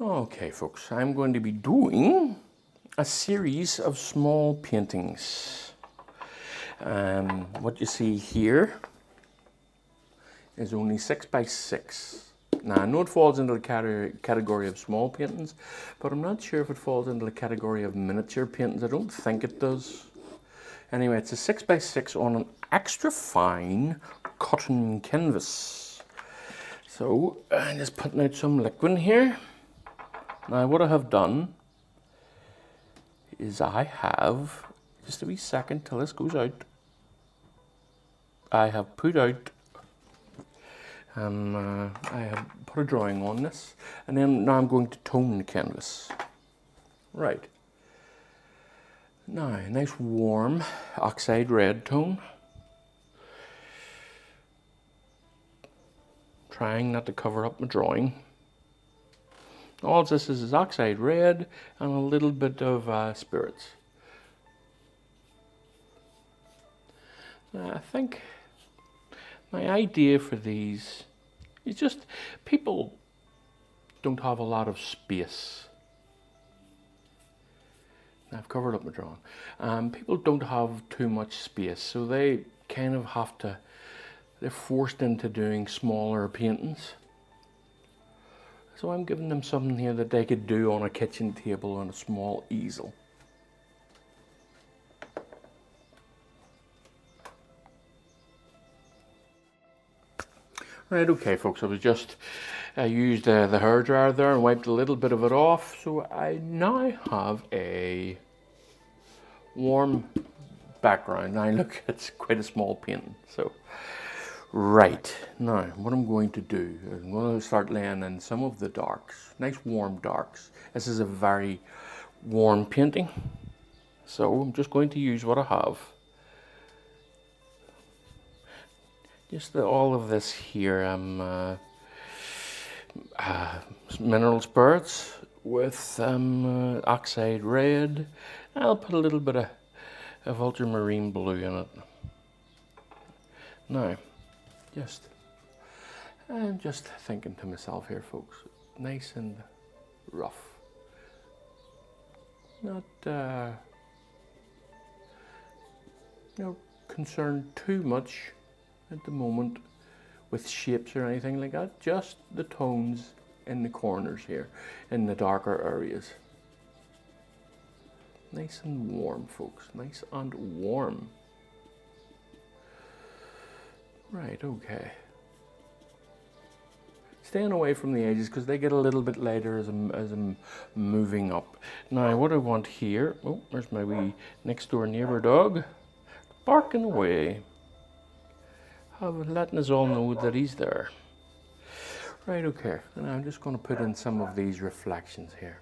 Okay folks, I'm going to be doing a series of small paintings. What you see here is only 6 by 6. Now I know it falls into the category of small paintings, but I'm not sure if it falls into the category of miniature paintings. I don't think it does. Anyway, it's a 6 by 6 on an extra fine cotton canvas. So I'm just putting out some liquid here. Now what I have done is I have, just a wee second till this goes out, I have put out, I have put a drawing on this, and then now I'm going to tone the canvas. Right. Now, a nice warm oxide red tone. Trying not to cover up my drawing. All this is oxide red and a little bit of spirits. I think my idea for these is just people don't have a lot of space. I've covered up my drawing. People don't have too much space, so they kind of have to, they're forced into doing smaller paintings. So I'm giving them something here that they could do on a kitchen table on a small easel. Right, okay folks, I used the hairdryer there and wiped a little bit of it off. So I now have a warm background. Now look, it's quite a small painting. So, right, now what I'm going to do is I'm going to start laying in some of the darks, nice warm darks. This is a very warm painting, so I'm just going to use what I have. Just all of this here, mineral spirits with oxide red. I'll put a little bit of ultramarine blue in it. Now, I'm just thinking to myself here, folks, nice and rough. Not concerned too much at the moment with shapes or anything like that. Just the tones in the corners here, in the darker areas. Nice and warm, folks. Nice and warm. Right, okay. Staying away from the edges because they get a little bit lighter as I'm moving up. Now what I want here, oh, there's my wee next door neighbour dog, barking away. Letting us all know that he's there. Right, okay, and I'm just going to put in some of these reflections here.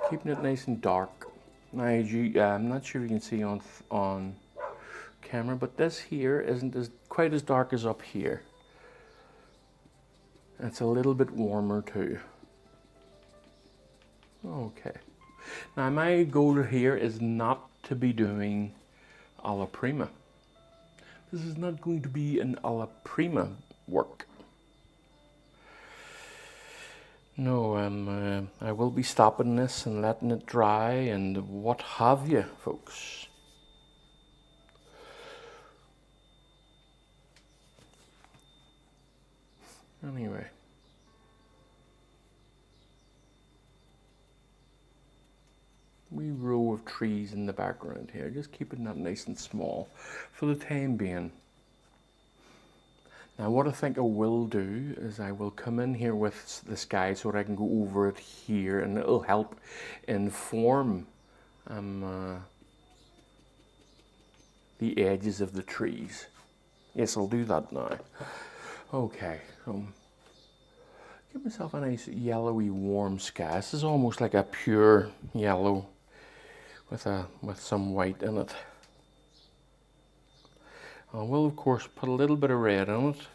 Keeping it nice and dark. Now, I'm not sure you can see on camera, but this here isn't quite as dark as up here. It's a little bit warmer too. Okay. Now my goal here is not to be doing alla prima. This is not going to be an alla prima work. No, I will be stopping this and letting it dry and what have you, folks. Anyway. Wee row of trees in the background here, just keeping that nice and small for the time being. Now what I think I will do is I will come in here with the sky so that I can go over it here and it'll help inform the edges of the trees. Yes, I'll do that now. Okay, so give myself a nice yellowy warm sky. This is almost like a pure yellow with some white in it. I will of course put a little bit of red on it.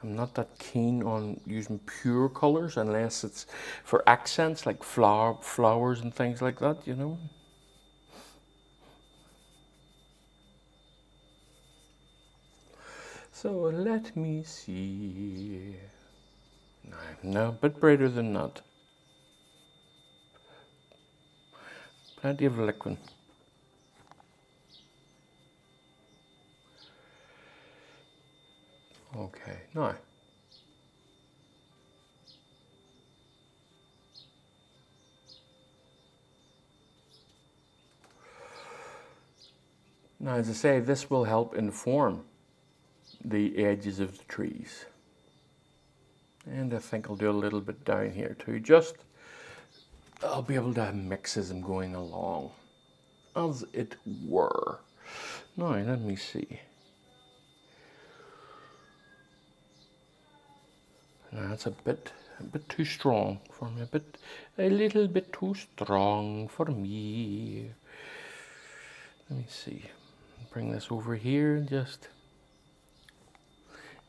I'm not that keen on using pure colors unless it's for accents like flowers and things like that, you know. So let me see. No, a bit brighter than that. Plenty of liquid. Okay, now. Now, as I say, this will help inform the edges of the trees. And I think I'll do a little bit down here too. Just, I'll be able to mix as I'm going along, as it were. Now, let me see. Now, that's a bit too strong for me. A little bit too strong for me. Let me see. Bring this over here and just.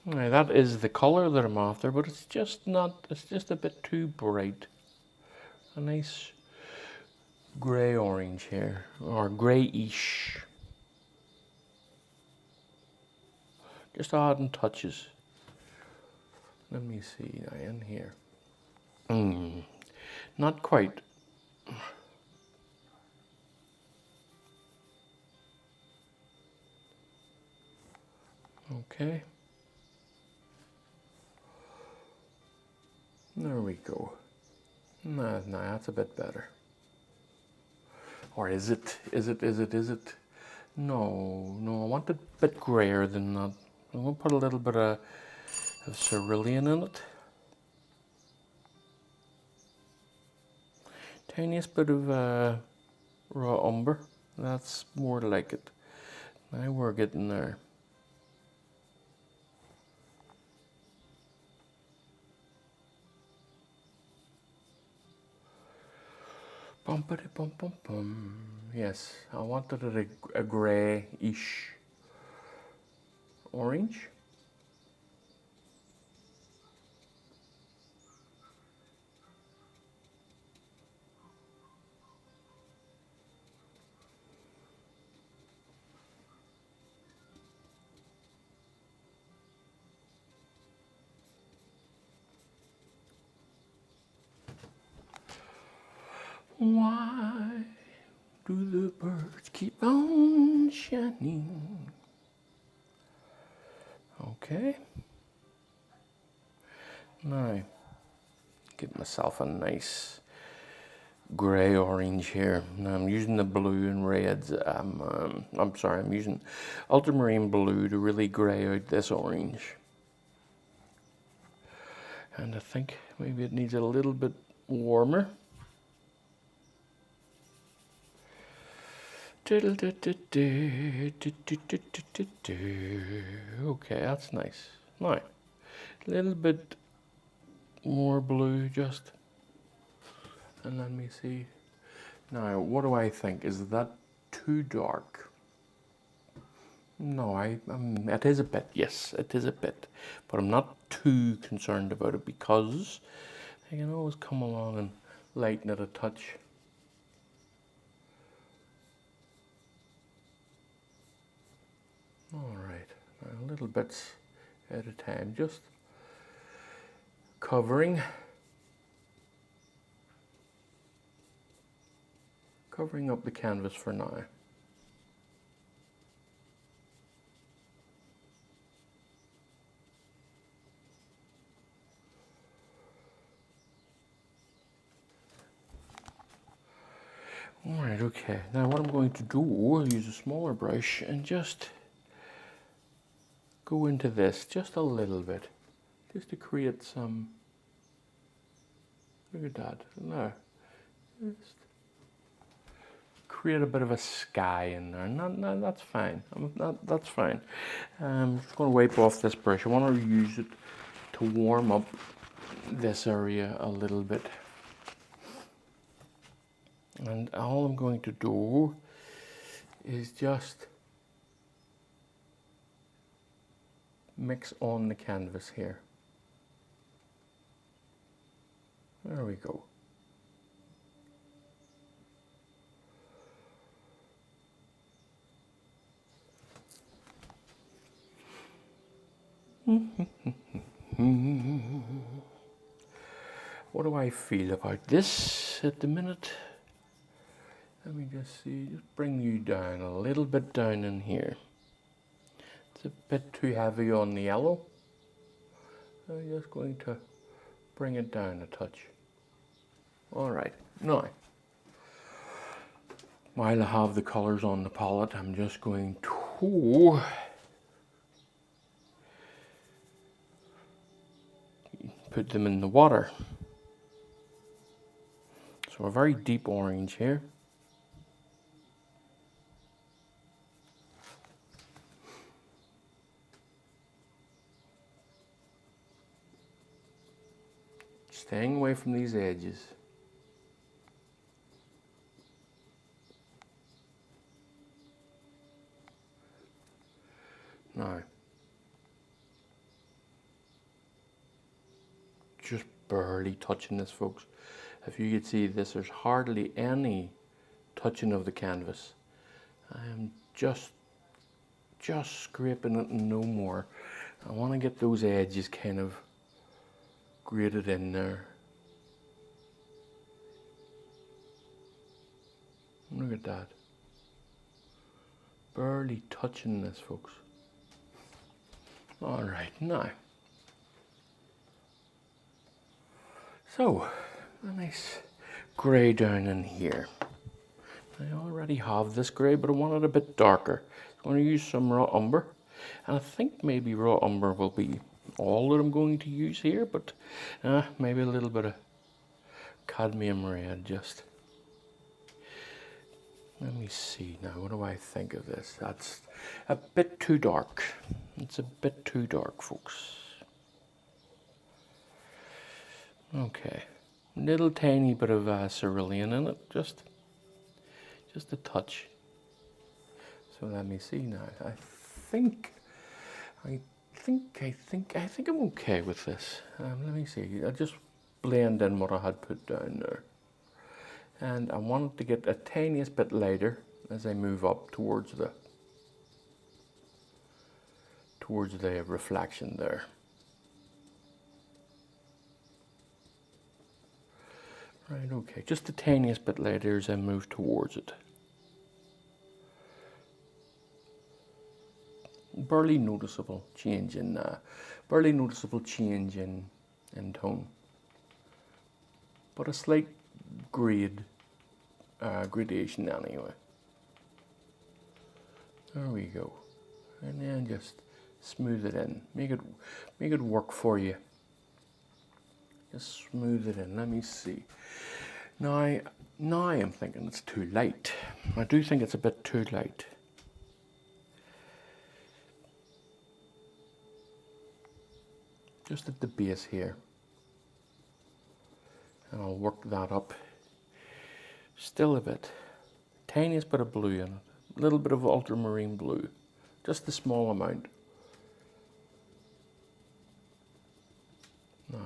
Now, that is the color that I'm after, but it's just not. It's just a bit too bright. A nice grey orange here, or greyish. Just adding touches. Let me see now in here. Not quite. Okay. There we go. No, that's a bit better. Or is it? No, I want it a bit grayer than that. I'm going to put a little bit of cerulean in it. Tiniest bit of raw umber. That's more like it. Now we're getting there. Bumpity bum bum bum. Yes, I wanted it a greyish orange. Why do the birds keep on shining? Okay. Now, give myself a nice grey orange here. Now I'm using the blue and reds. I'm sorry, I'm using ultramarine blue to really grey out this orange. And I think maybe it needs a little bit warmer. Okay, that's nice. Now, a little bit more blue just. And let me see. Now, what do I think? Is that too dark? No, it is a bit. Yes, it is a bit. But I'm not too concerned about it because I can always come along and lighten it a touch. Alright, a little bits at a time, just covering up the canvas for now. Alright, okay, now what I'm going to do, I'll use a smaller brush and just go into this just a little bit, just to create some, look at that, no, just create a bit of a sky in there. No, that's fine, that's fine. I'm just going to wipe off this brush. I want to use it to warm up this area a little bit. And all I'm going to do is just mix on the canvas here. There we go. What do I feel about this at the minute? Let me just see, just bring you down a little bit down in here. It's a bit too heavy on the yellow. I'm just going to bring it down a touch. All right, now, while I have the colors on the palette, I'm just going to put them in the water. So a very deep orange here. Staying away from these edges. Now, just barely touching this, folks. If you could see this, there's hardly any touching of the canvas. I am just scraping it and no more. I want to get those edges kind of graded in there. Look at that. Barely touching this, folks. All right, now. So, a nice grey down in here. I already have this grey, but I want it a bit darker. I'm going to use some raw umber. And I think maybe raw umber will be all that I'm going to use here, but maybe a little bit of cadmium red just. Let me see now, what do I think of this? That's a bit too dark. It's a bit too dark, folks. Okay, little tiny bit of cerulean in it, just a touch. So let me see now. I think I'm okay with this. Let me see. I just blend in what I had put down there. And I want to get a tiniest bit lighter as I move up towards the reflection there. Right, okay, just the tiniest bit lighter as I move towards it. Barely noticeable change in tone, but a slight gradation anyway. There we go, and then just smooth it in. Make it work for you. Just smooth it in. Let me see. Now I'm thinking it's too light. I do think it's a bit too light. Just at the base here. And I'll work that up. Still a bit. Tiniest bit of blue in it. A little bit of ultramarine blue. Just a small amount. Now.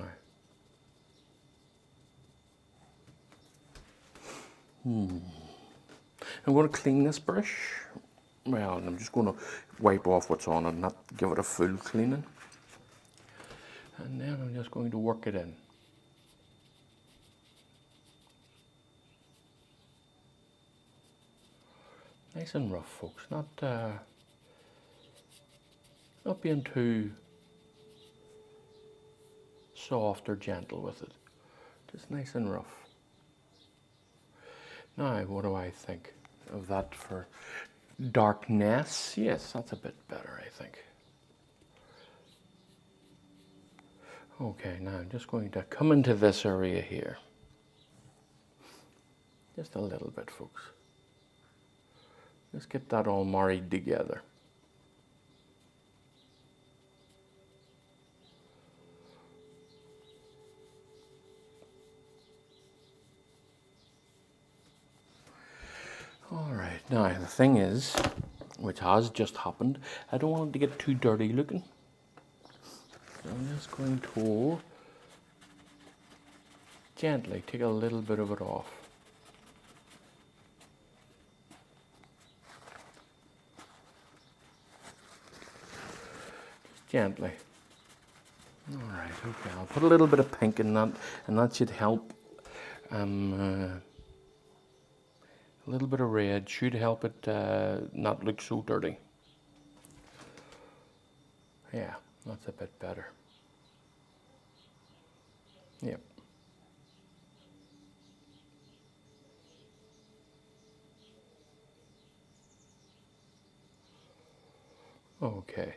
I'm going to clean this brush. Well, I'm just going to wipe off what's on it and not give it a full cleaning. And then I'm just going to work it in. Nice and rough, folks. Not being too soft or gentle with it. Just nice and rough. Now, what do I think of that for darkness? Yes, that's a bit better, I think. Okay, now I'm just going to come into this area here. Just a little bit, folks. Just get that all married together. All right, now the thing is, which has just happened, I don't want it to get too dirty looking. I'm just going to gently take a little bit of it off. Gently. Alright, okay, I'll put a little bit of pink in that, and that should help. A little bit of red should help it not look so dirty. Yeah, that's a bit better. Yep. Okay.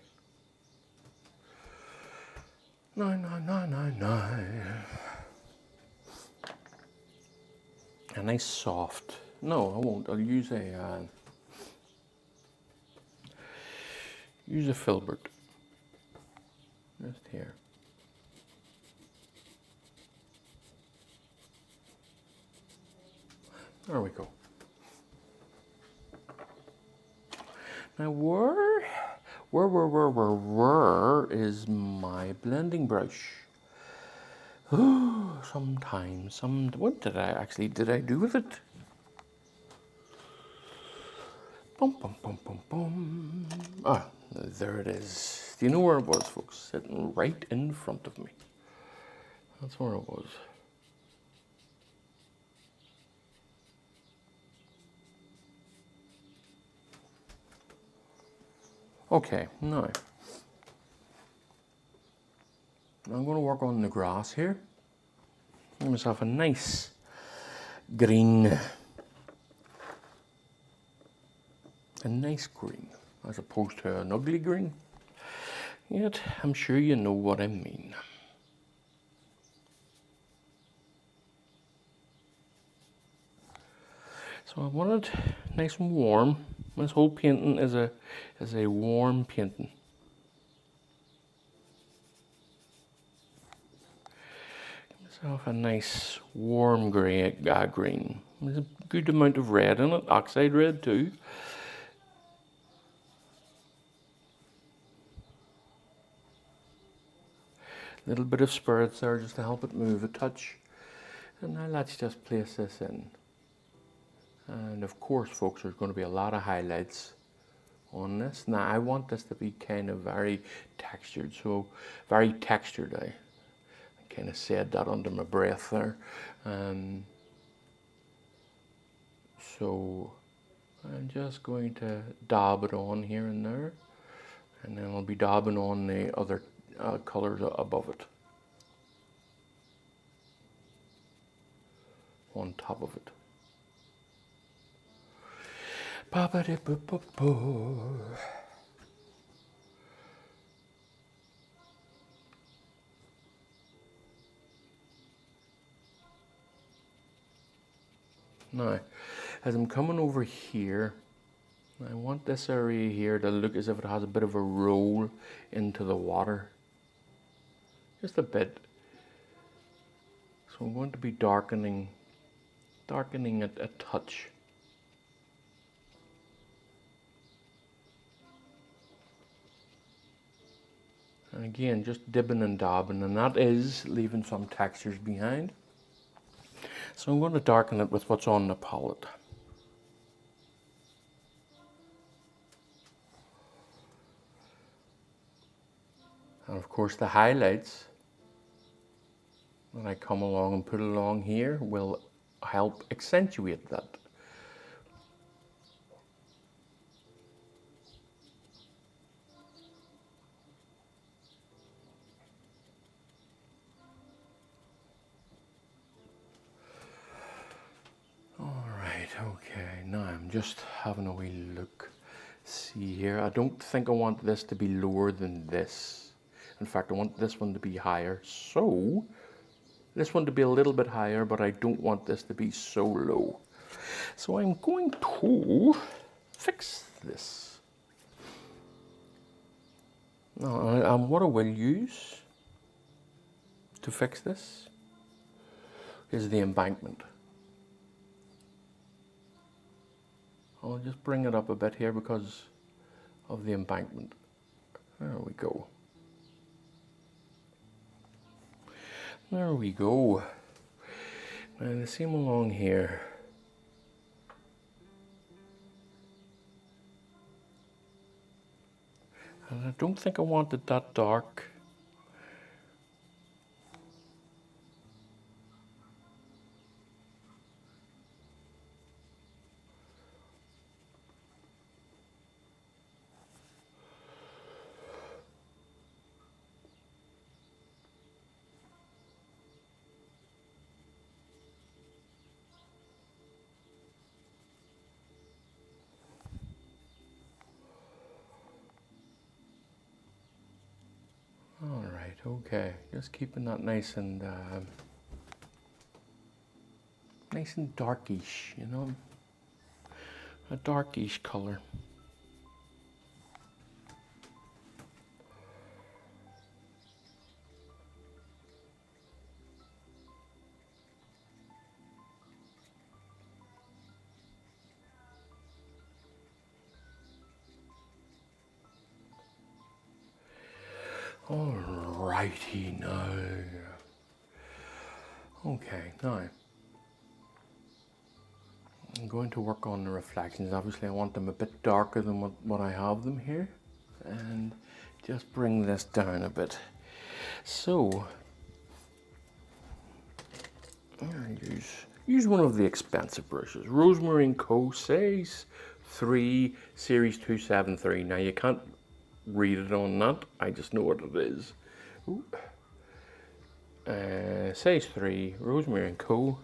Nine. A nice soft. No, I won't. I'll use a filbert. Just here. There we go. Now where is my blending brush? Oh, sometimes, what did I do with it? Boom. Ah, there it is. Do you know where it was, folks? Sitting right in front of me. That's where it was. Okay, now I'm going to work on the grass here. Give myself a nice green. A nice green, as opposed to an ugly green. Yet, I'm sure you know what I mean. So I want it nice and warm. This whole painting is a warm painting. Myself a nice warm green. There's a good amount of red in it, oxide red too. A little bit of spirits there just to help it move a touch. And now let's just place this in. And of course, folks, there's going to be a lot of highlights on this. Now I want this to be kind of very textured, so very textured. I kind of said that under my breath there. So I'm just going to dab it on here and there, and then I'll be dabbing on the other colors above it, on top of it. Now, as I'm coming over here, I want this area here to look as if it has a bit of a roll into the water. Just a bit. So I'm going to be darkening it a touch. And again, just dipping and dabbing, and that is leaving some textures behind. So I'm going to darken it with what's on the palette. And of course the highlights, when I come along and put along here, will help accentuate that. Alright, okay, now I'm just having a wee look. See here, I don't think I want this to be lower than this. In fact, I want this one to be higher. So, this one to be a little bit higher, but I don't want this to be so low. So I'm going to fix this. Now, what I will use to fix this is the embankment. I'll just bring it up a bit here because of the embankment. There we go. There we go. Now the same along here. And I don't think I want it that dark. All right, okay. Just keeping that nice and darkish, you know, a darkish color. All righty now. Okay, now I'm going to work on the reflections. Obviously I want them a bit darker than what I have them here, and just bring this down a bit. So I'll use one of the expensive brushes, Rosemary & Co. Size 3 Series 273. Now you can't read it on that, I just know what it is. Size 3 Rosemary & Co.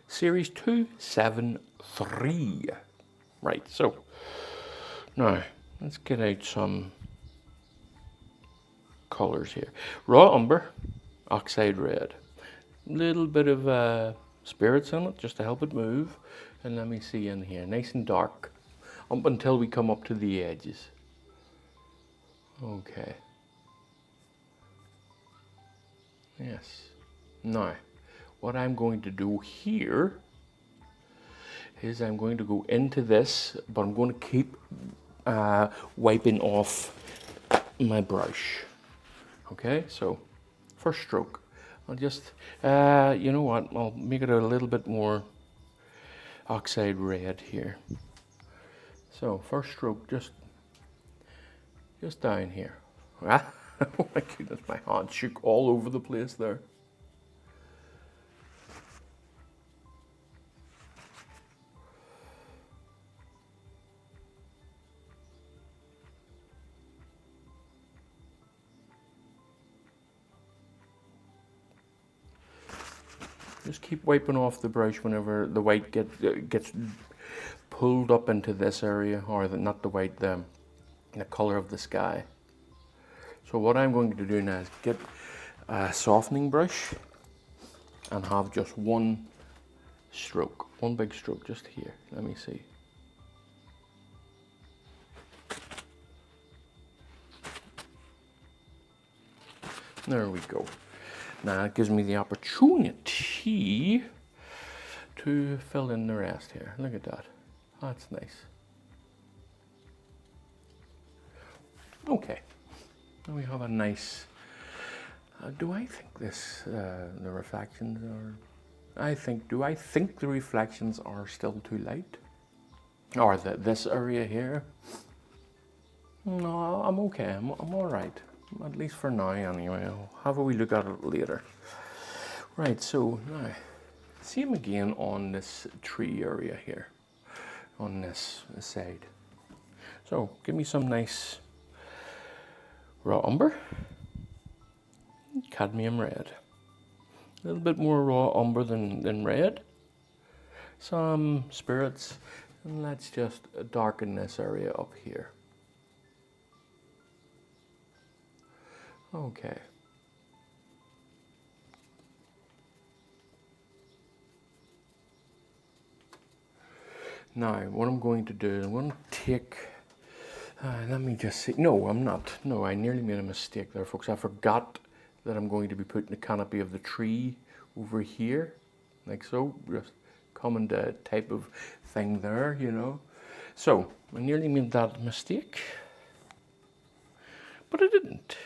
Series 273. Right, so now let's get out some colors here. Raw umber, oxide red, little bit of spirits in it just to help it move, and let me see in here, nice and dark up until we come up to the edges. Okay. Yes. Now, what I'm going to do here is I'm going to go into this, but I'm going to keep wiping off my brush. Okay, so first stroke. I'll just, you know what, I'll make it a little bit more oxide red here. So first stroke, just down here. Oh my goodness, my hand shook all over the place there. Just keep wiping off the brush whenever the white gets pulled up into this area, or not the white, the color of the sky. So what I'm going to do now is get a softening brush and have just one stroke, one big stroke just here. Let me see. There we go. Now it gives me the opportunity to fill in the rest here. Look at that. That's nice. Okay. Now we have a nice. Do I think this the reflections are? Do I think the reflections are still too light? Or this area here? No, I'm okay. I'm all right. At least for now, anyway. I'll have a wee look at it later. Right, so now, same again on this tree area here, on this side. So, give me some nice raw umber, cadmium red. A little bit more raw umber than red. Some spirits, and let's just darken this area up here. Okay. Now, what I'm going to do, I'm going to take, let me just see, no, I'm not. No, I nearly made a mistake there, folks. I forgot that I'm going to be putting the canopy of the tree over here, like so, just common type of thing there, you know. So, I nearly made that mistake, but I didn't.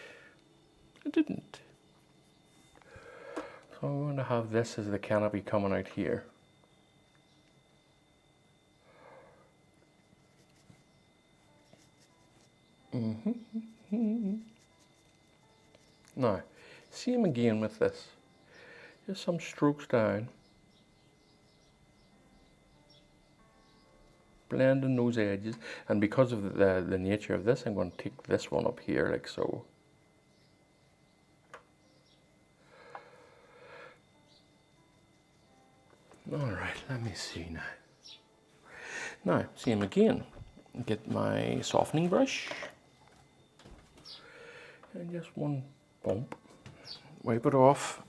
So I'm going to have this as the canopy coming out here. Now, same again with this. Just some strokes down. Blending those edges. And because of the nature of this, I'm going to take this one up here like so. Alright, let me see now. Now, same again. Get my softening brush. And just one bump. Wipe it off.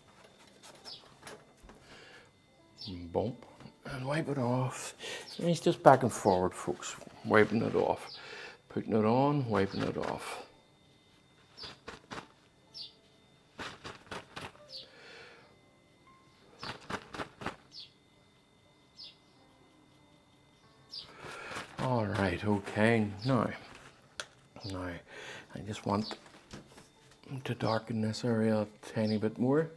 Bump. And wipe it off. And it's just back and forward, folks. Wiping it off. Putting it on, wiping it off. Alright, okay, now I just want to darken this area a tiny bit more.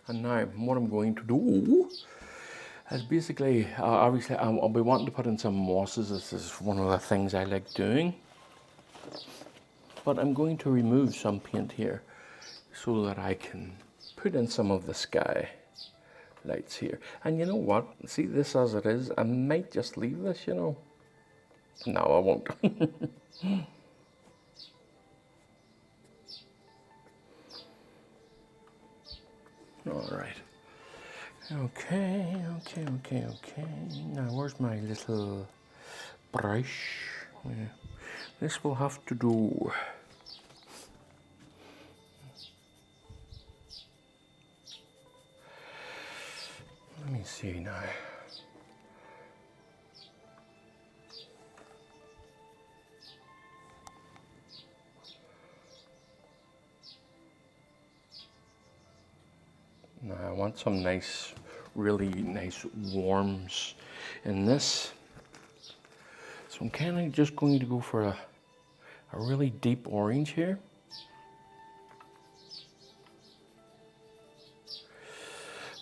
And now what I'm going to do is basically, obviously I'll be wanting to put in some mosses. This is one of the things I like doing. But I'm going to remove some paint here so that I can put in some of the sky lights here. And you know what, see this as it is, I might just leave this, you know. No, I won't. All right. Okay. Now, where's my little brush? Yeah. This will have to do. Let me see now. Now I want some nice, really nice warms in this. So I'm kind of just going to go for a really deep orange here.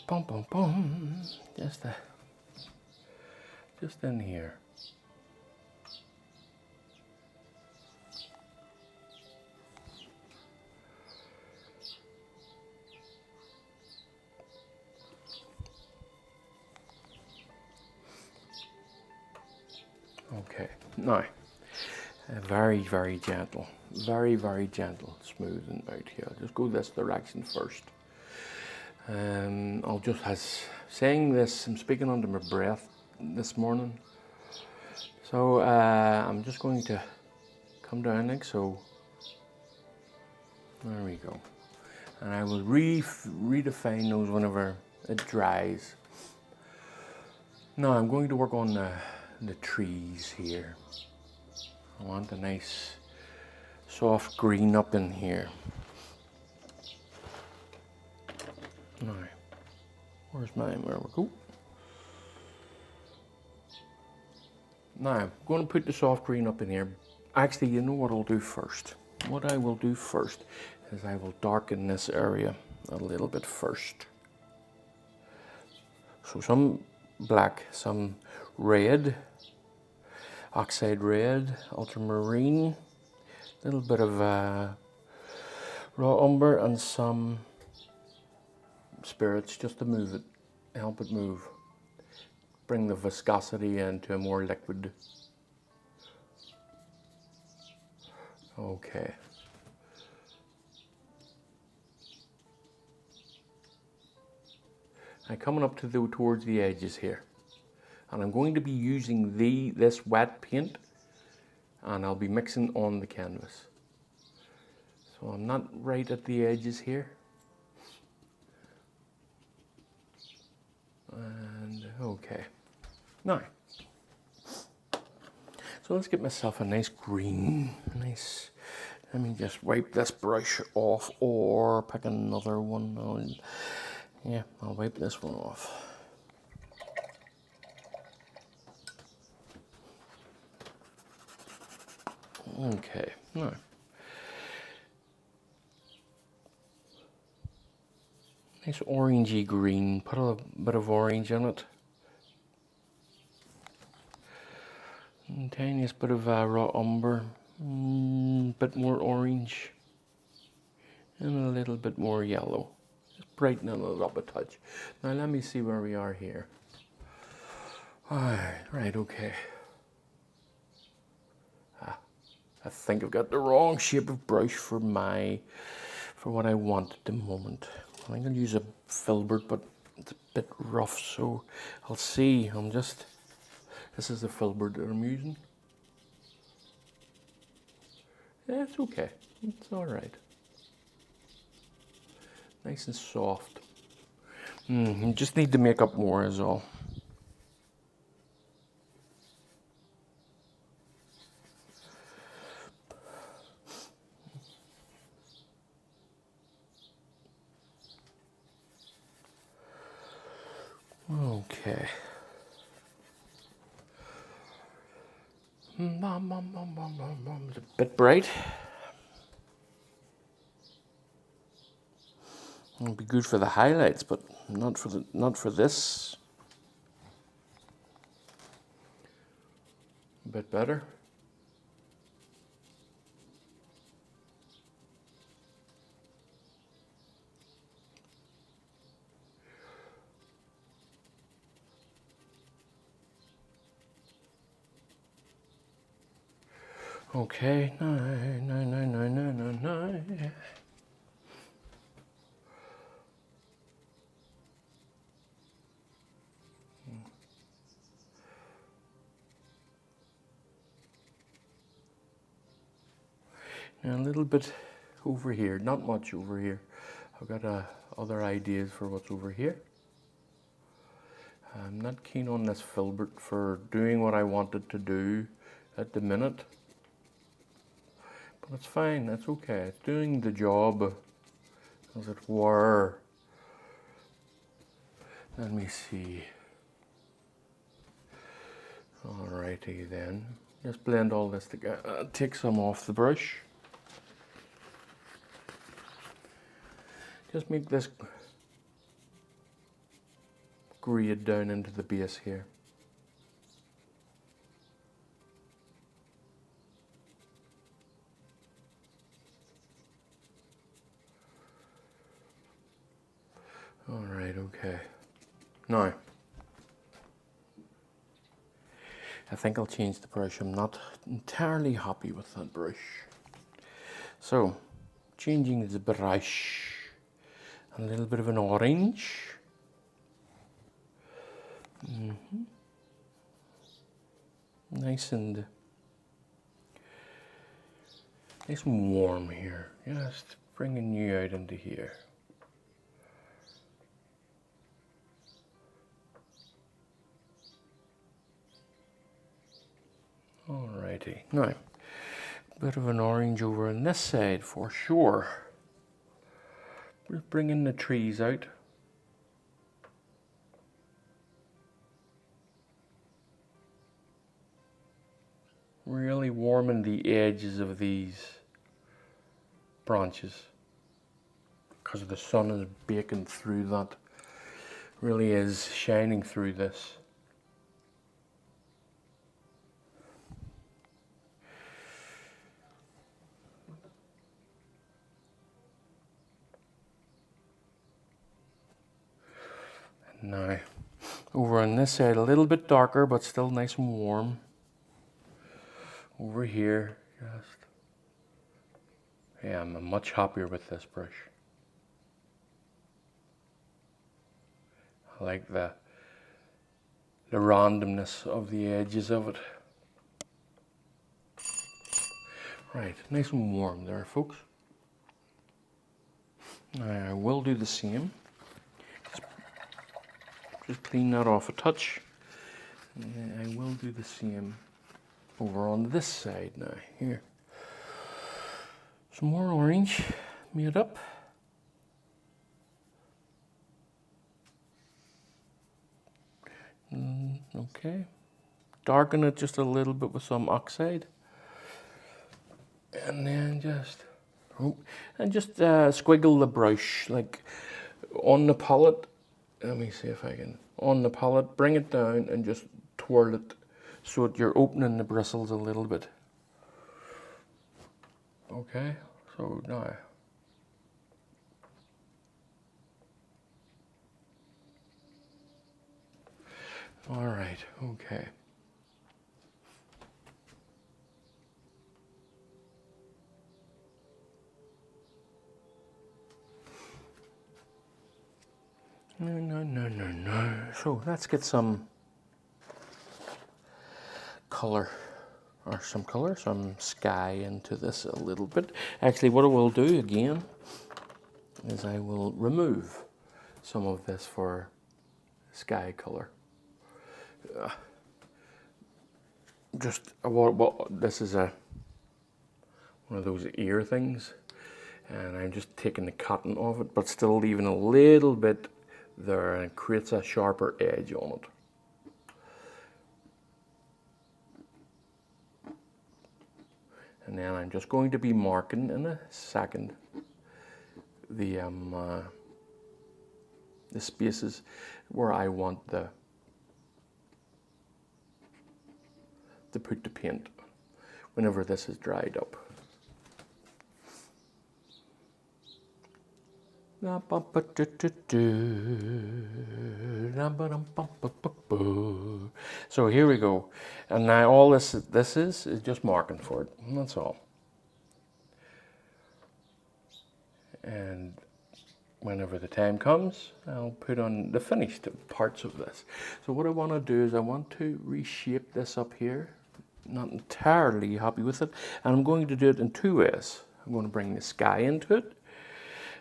Bum bum bum. Just in here. Okay, now, very, very gentle, very gentle smoothing out here. I'll just go this direction first. I'll just, as saying this, I'm speaking under my breath this morning. So I'm just going to come down like so. There we go. And I will redefine those whenever it dries. Now I'm going to work on the trees here. I want a nice soft green up in here. Now, where's mine? Where we go? Now, I'm going to put the soft green up in here. Actually, you know what I'll do first? What I will do first is I will darken this area a little bit first. So some black, some red, oxide red, ultramarine, a little bit of raw umber and some spirits just to move it, help it move. Bring the viscosity into a more liquid. Okay. I'm coming up to towards the edges here. And I'm going to be using this wet paint, and I'll be mixing on the canvas. So I'm not right at the edges here. And okay. Now, so let's get myself a nice green, let me just wipe this brush off or pick another one. Yeah, I'll wipe this one off. Okay, now Nice orangey green, put a bit of orange in it. And tiniest bit of raw umber, bit more orange, and a little bit more yellow. Just brightening it up a touch. Now let me see where we are here. Alright, right, okay. I think I've got the wrong shape of brush for what I want at the moment. I think I'll use a filbert, but it's a bit rough, so I'll see. This is the filbert that I'm using. Yeah, it's okay. It's alright. Nice and soft. You just need to make up more is all. Okay. It's a bit bright. It'll be good for the highlights, but not for this. A bit better. Okay, no. Now a little bit over here, not much over here. I've got other ideas for what's over here. I'm not keen on this filbert for doing what I wanted to do at the minute. But it's fine, that's okay. It's doing the job, as it were. Let me see. Alrighty then. Just blend all this together. Take some off the brush. Just make this grade down into the base here. Alright, okay. Now, I think I'll change the brush. I'm not entirely happy with that brush. So, changing the brush. A little bit of an orange. Nice and warm here. Just bringing you out into here. Alrighty, now, a bit of an orange over on this side for sure. We're bringing the trees out. Really warming the edges of these branches because the sun is baking through that. Really is shining through this. Now, over on this side, a little bit darker, but still nice and warm. Over here, yeah, I'm much happier with this brush. I like the randomness of the edges of it. Right, nice and warm there, folks. Now, I will do the same. Just clean that off a touch. And I will do the same over on this side now. Here. Some more orange made up. Okay. Darken it just a little bit with some oxide. And then just squiggle the brush like on the palette, let me see if I can, on the palette, bring it down and just twirl it so that you're opening the bristles a little bit. Okay, so now. All right, okay. No. So let's get some color, or some sky into this a little bit. Actually, what I will do again is I will remove some of this for sky color. Just this is one of those ear things, and I'm just taking the cotton off it, but still leaving a little bit there, and it creates a sharper edge on it. And then I'm just going to be marking in a second the spaces where I want to put the paint whenever this is dried up. So here we go, and now all this is just marking for it. That's all. And whenever the time comes, I'll put on the finished parts of this. So what I want to do is I want to reshape this up here. Not entirely happy with it, and I'm going to do it in two ways. I'm going to bring the sky into it,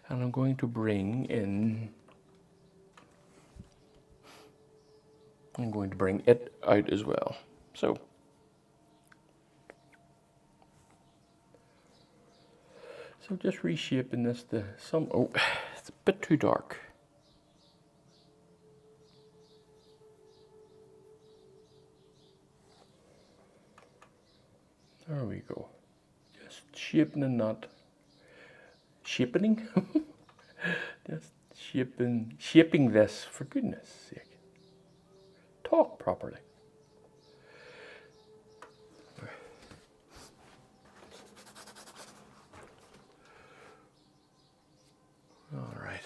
and I'm going to bring it out as well. So just reshaping this to some, oh, it's a bit too dark. There we go. Just shaping that. Shaping? Just shaping this, for goodness sake. Talk properly. All right.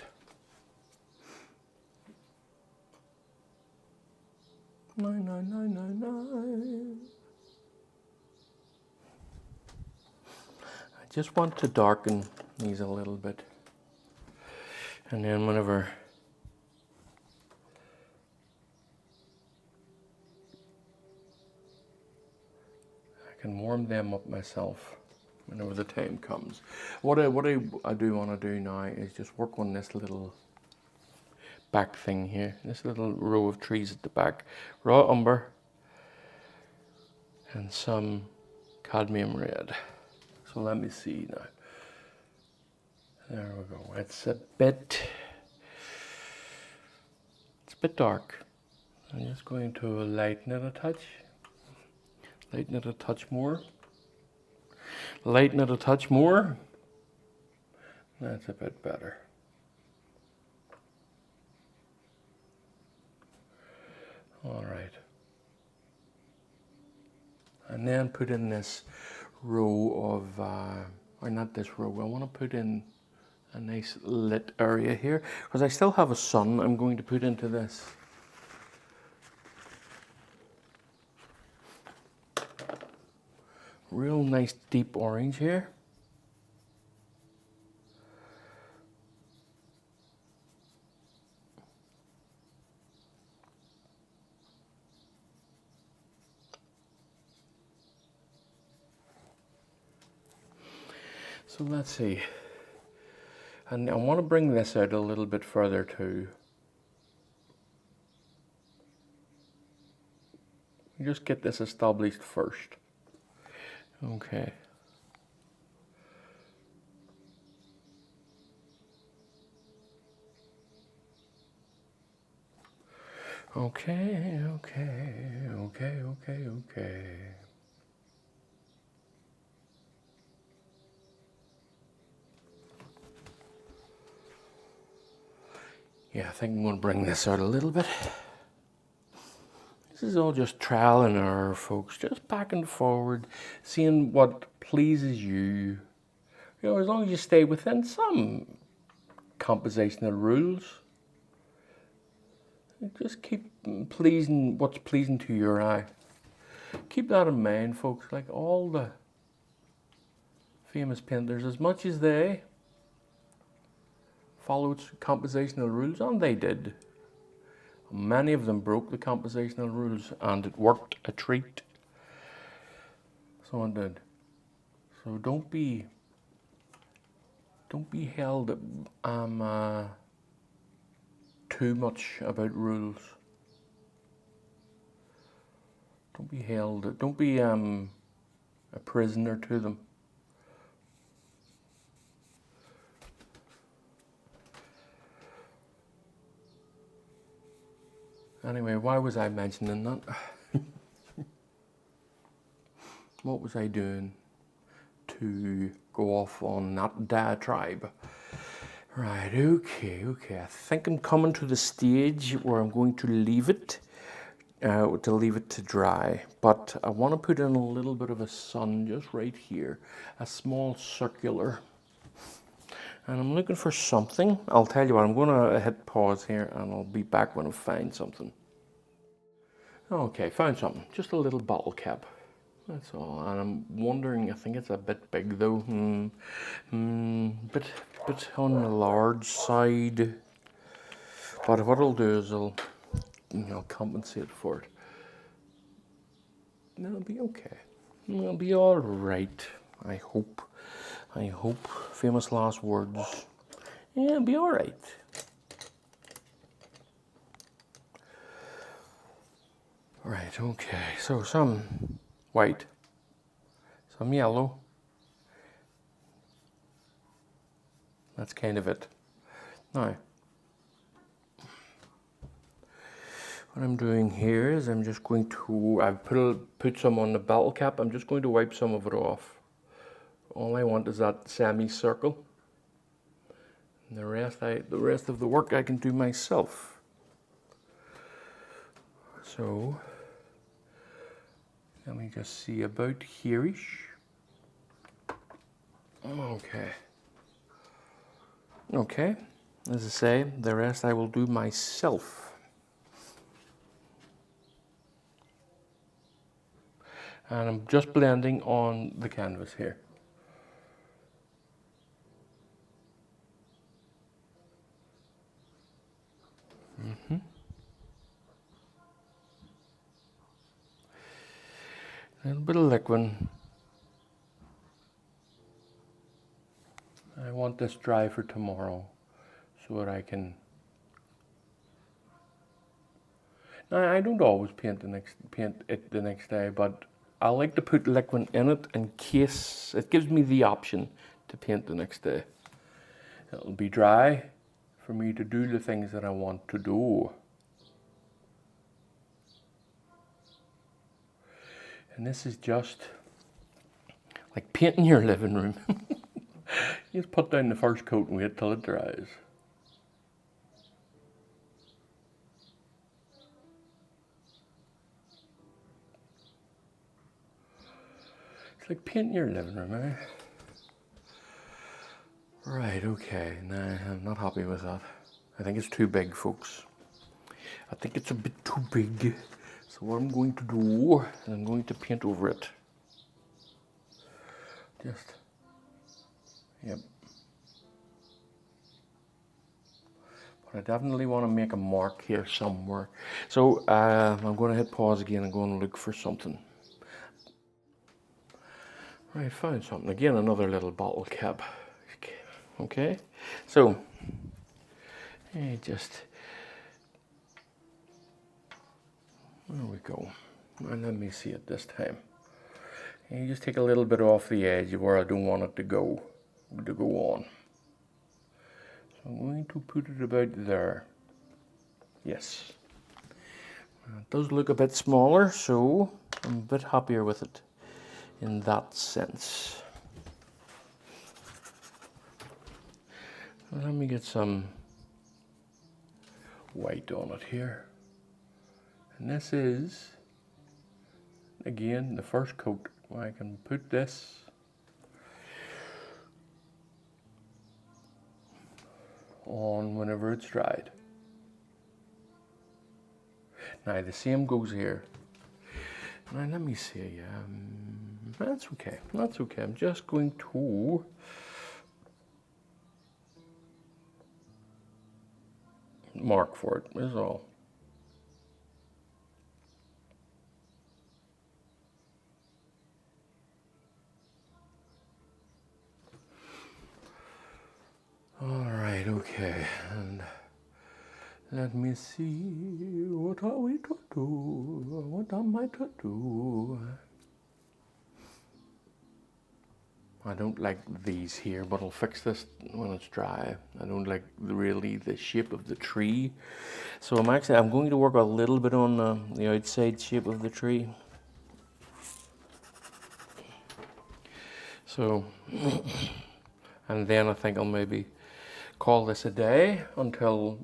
No. I just want to darken these a little bit. And then whenever I can warm them up myself whenever the time comes. What I do want to do now is just work on this little back thing here. This little row of trees at the back. Raw umber and some cadmium red. So let me see now. There we go. It's a bit dark. I'm just going to lighten it a touch. Lighten it a touch more. Lighten it a touch more. That's a bit better. All right. And then put in this row of, or not this row, I want to put in a nice lit area here, because I still have a sun I'm going to put into this. Real nice deep orange here. So let's see. And I want to bring this out a little bit further too. Just get this established first. Okay. Okay. Yeah, I think I'm going to bring this out a little bit. This is all just trial and error, folks. Just back and forward, seeing what pleases you. You know, as long as you stay within some compositional rules. Just keep pleasing what's pleasing to your eye. Keep that in mind, folks. Like all the famous painters, as much as they followed compositional rules, and they did, many of them broke the compositional rules, and it worked a treat. So it did. So don't be held too much about rules. Don't be held. Don't be a prisoner to them. Anyway, why was I mentioning that? What was I doing to go off on that diatribe? Right, okay. I think I'm coming to the stage where I'm going to leave it to dry. But I want to put in a little bit of a sun just right here, a small circular. And I'm looking for something. I'll tell you what, I'm going to hit pause here and I'll be back when I find something. Okay, found something. Just a little bottle cap. That's all. And I'm wondering, I think it's a bit big though. Bit on the large side. But what I'll do is I'll compensate for it. It'll be okay. It'll be alright. I hope. Famous last words. Yeah, it'll be alright. Right, okay. So some white, some yellow. That's kind of it. Now, what I'm doing here is I'm just going to, I've put some on the bottle cap. I'm just going to wipe some of it off. All I want is that semicircle. And the rest of the work I can do myself. So let me just see about here-ish. Okay, as I say, the rest I will do myself. And I'm just blending on the canvas here. A little bit of liquid. I want this dry for tomorrow so that I can. Now I don't always paint it the next day, but I like to put liquid in it in case it gives me the option to paint the next day. It'll be dry for me to do the things that I want to do. And this is just like painting your living room. You just put down the first coat and wait till it dries. It's like painting your living room, eh? Right, okay, no, I'm not happy with that. I think it's too big, folks. I think it's a bit too big. So what I'm going to do is I'm going to paint over it. Yep. But I definitely want to make a mark here somewhere. So I'm going to hit pause again and go and look for something. Right, found something. Again, another little bottle cap. Okay, so there we go. And let me see it this time. And you just take a little bit off the edge where I don't want it to go on. So I'm going to put it about there. Yes. It does look a bit smaller, so I'm a bit happier with it in that sense. Let me get some white on it here. And this is, again, the first coat. I can put this on whenever it's dried. Now the same goes here. Now let me see, that's okay, that's okay. I'm just going to mark for it, is all. All right, okay, and let me see, what are we to do? What am I to do? I don't like these here, but I'll fix this when it's dry. I don't like really the shape of the tree. So I'm going to work a little bit on the outside shape of the tree. So, and then I think I'll maybe call this a day until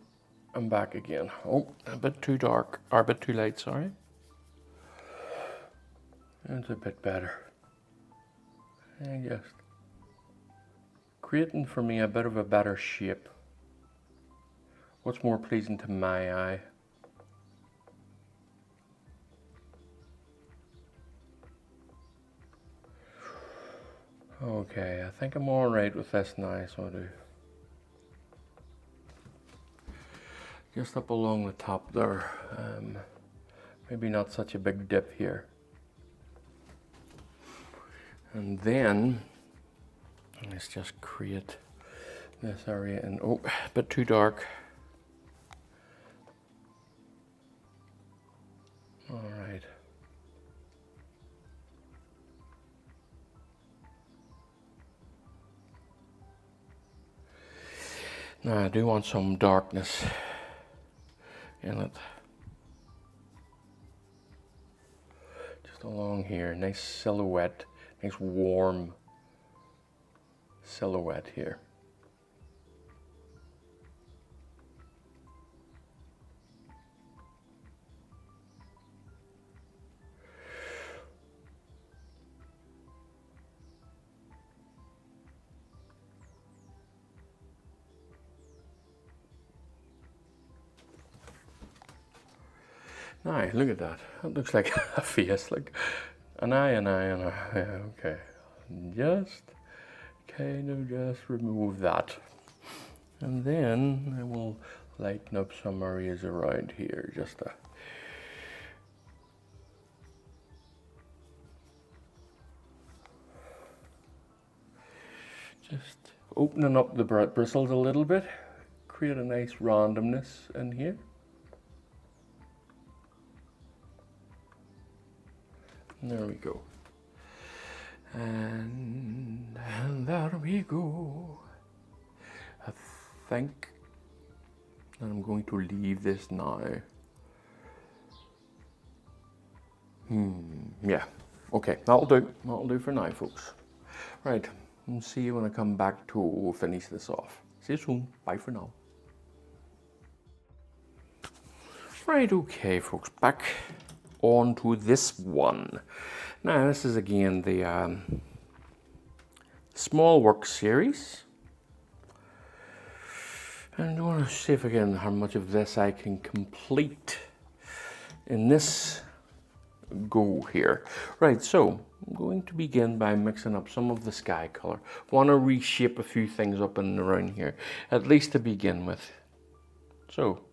I'm back again. Oh, a bit too dark, or a bit too light, sorry. It's a bit better. And just creating for me a bit of a better shape. What's more pleasing to my eye. Okay, I think I'm all right with this now, so I do. Just up along the top there, maybe not such a big dip here. And then, let's just create this area, and oh, a bit too dark. All right. Now I do want some darkness in it. Just along here, nice silhouette, nice warm silhouette here. Now, look at that. That looks like a face, like an eye, an eye, an eye. Yeah, okay. Just kind of just remove that. And then I will lighten up some areas around here, just to opening up the bristles a little bit, create a nice randomness in here. There we go. And there we go. I think that I'm going to leave this now. Yeah, okay, that'll do. That'll do for now, folks. Right, and see you when I come back to finish this off. See you soon. Bye for now. Right, okay, folks, back on to this one. Now, this is again the small work series. And I want to see if again how much of this I can complete in this go here. Right, so I'm going to begin by mixing up some of the sky color. Want to reshape a few things up and around here, at least to begin with. So,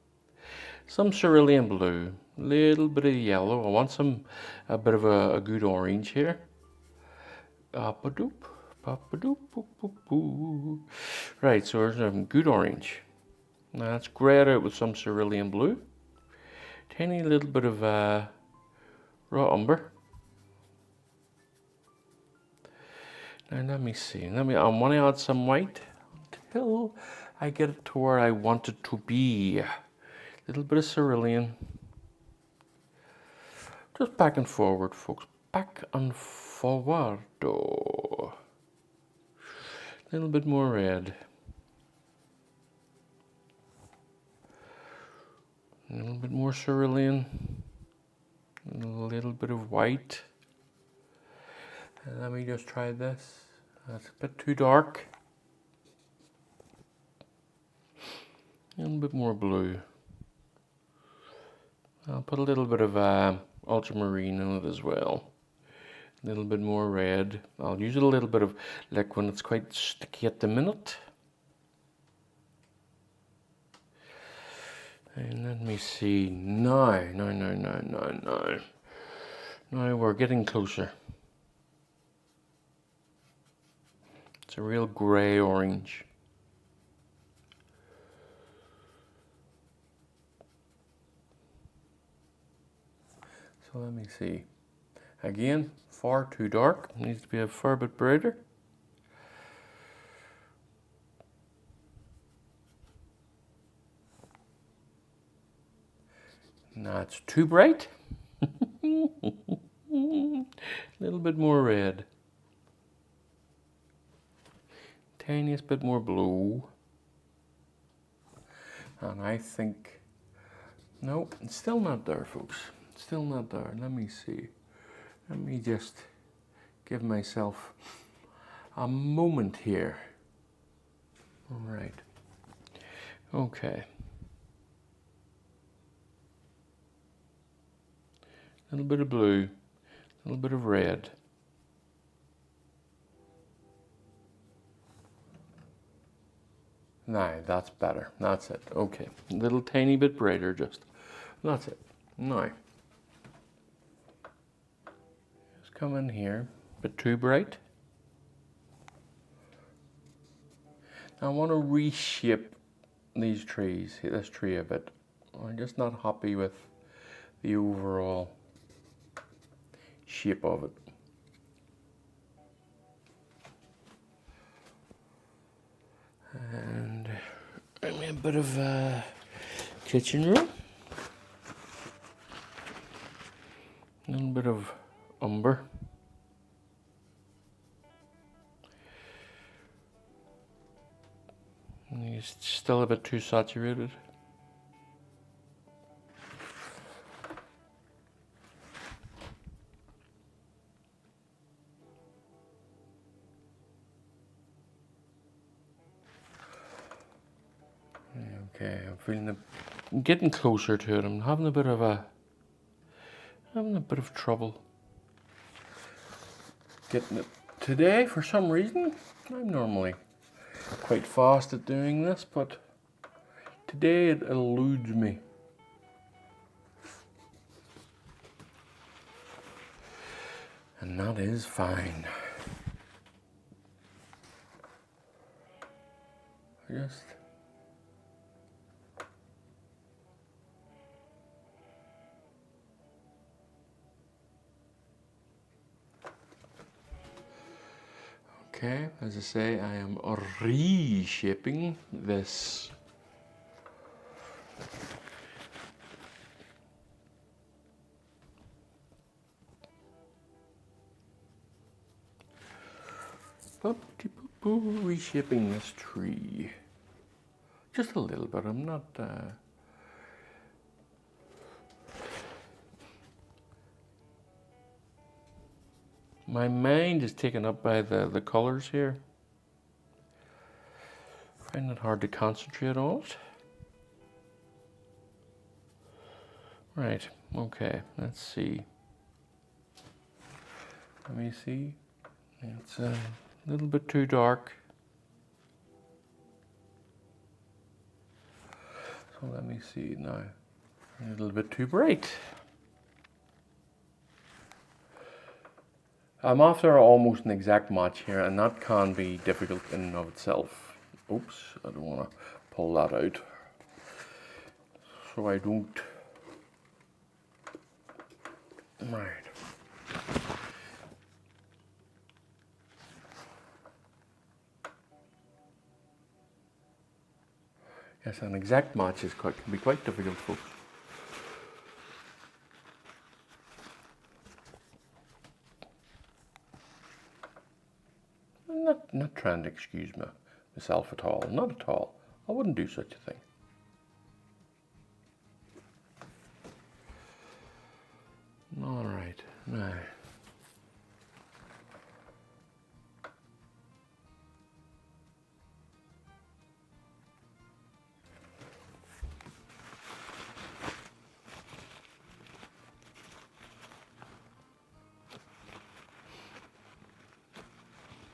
some cerulean blue, little bit of yellow. I want a bit of a good orange here. Right, so there's a good orange. Now that's grayed out with some cerulean blue. Tiny little bit of raw umber. Now let me see. I want to add some white until I get it to where I want it to be. A little bit of cerulean. Just back and forward, folks. Back and forward. A little bit more red. A little bit more cerulean. A little bit of white. And let me just try this. That's a bit too dark. A little bit more blue. I'll put a little bit of ultramarine in it as well. A little bit more red. I'll use a little bit of, like when it's quite sticky at the minute. And let me see. Now we're getting closer. It's a real grey orange. So let me see. Again, far too dark. Needs to be a fair bit brighter. Now it's too bright. A little bit more red. Tiniest bit more blue. And I think, no, it's still not there, folks. It's still not there. Let me see. Let me just give myself a moment here. All right. Okay. A little bit of blue, a little bit of red. Now, that's better. That's it. Okay. A little tiny bit brighter just. That's it. Now. Just come in here. A bit too bright. I want to reshape these trees, this tree a bit. I'm just not happy with the overall shape of it. And a bit of kitchen room. A little bit of umber. And it's still a bit too saturated. Okay, I'm getting closer to it. I'm having a bit of trouble getting it today for some reason. I'm normally quite fast at doing this, but today it eludes me. And that is fine. Just okay, as I say, I am reshaping this. Reshaping this tree. Just a little bit. I'm not. My mind is taken up by the colors here. I find it hard to concentrate on it. Right, okay, let's see. Let me see. It's a little bit too dark. So let me see now. A little bit too bright. I'm after almost an exact match here, and that can be difficult in and of itself. Oops, I don't want to pull that out. So I don't. Right. Yes, an exact match can be quite difficult, folks. I'm not trying to excuse myself at all. Not at all. I wouldn't do such a thing. All right, now.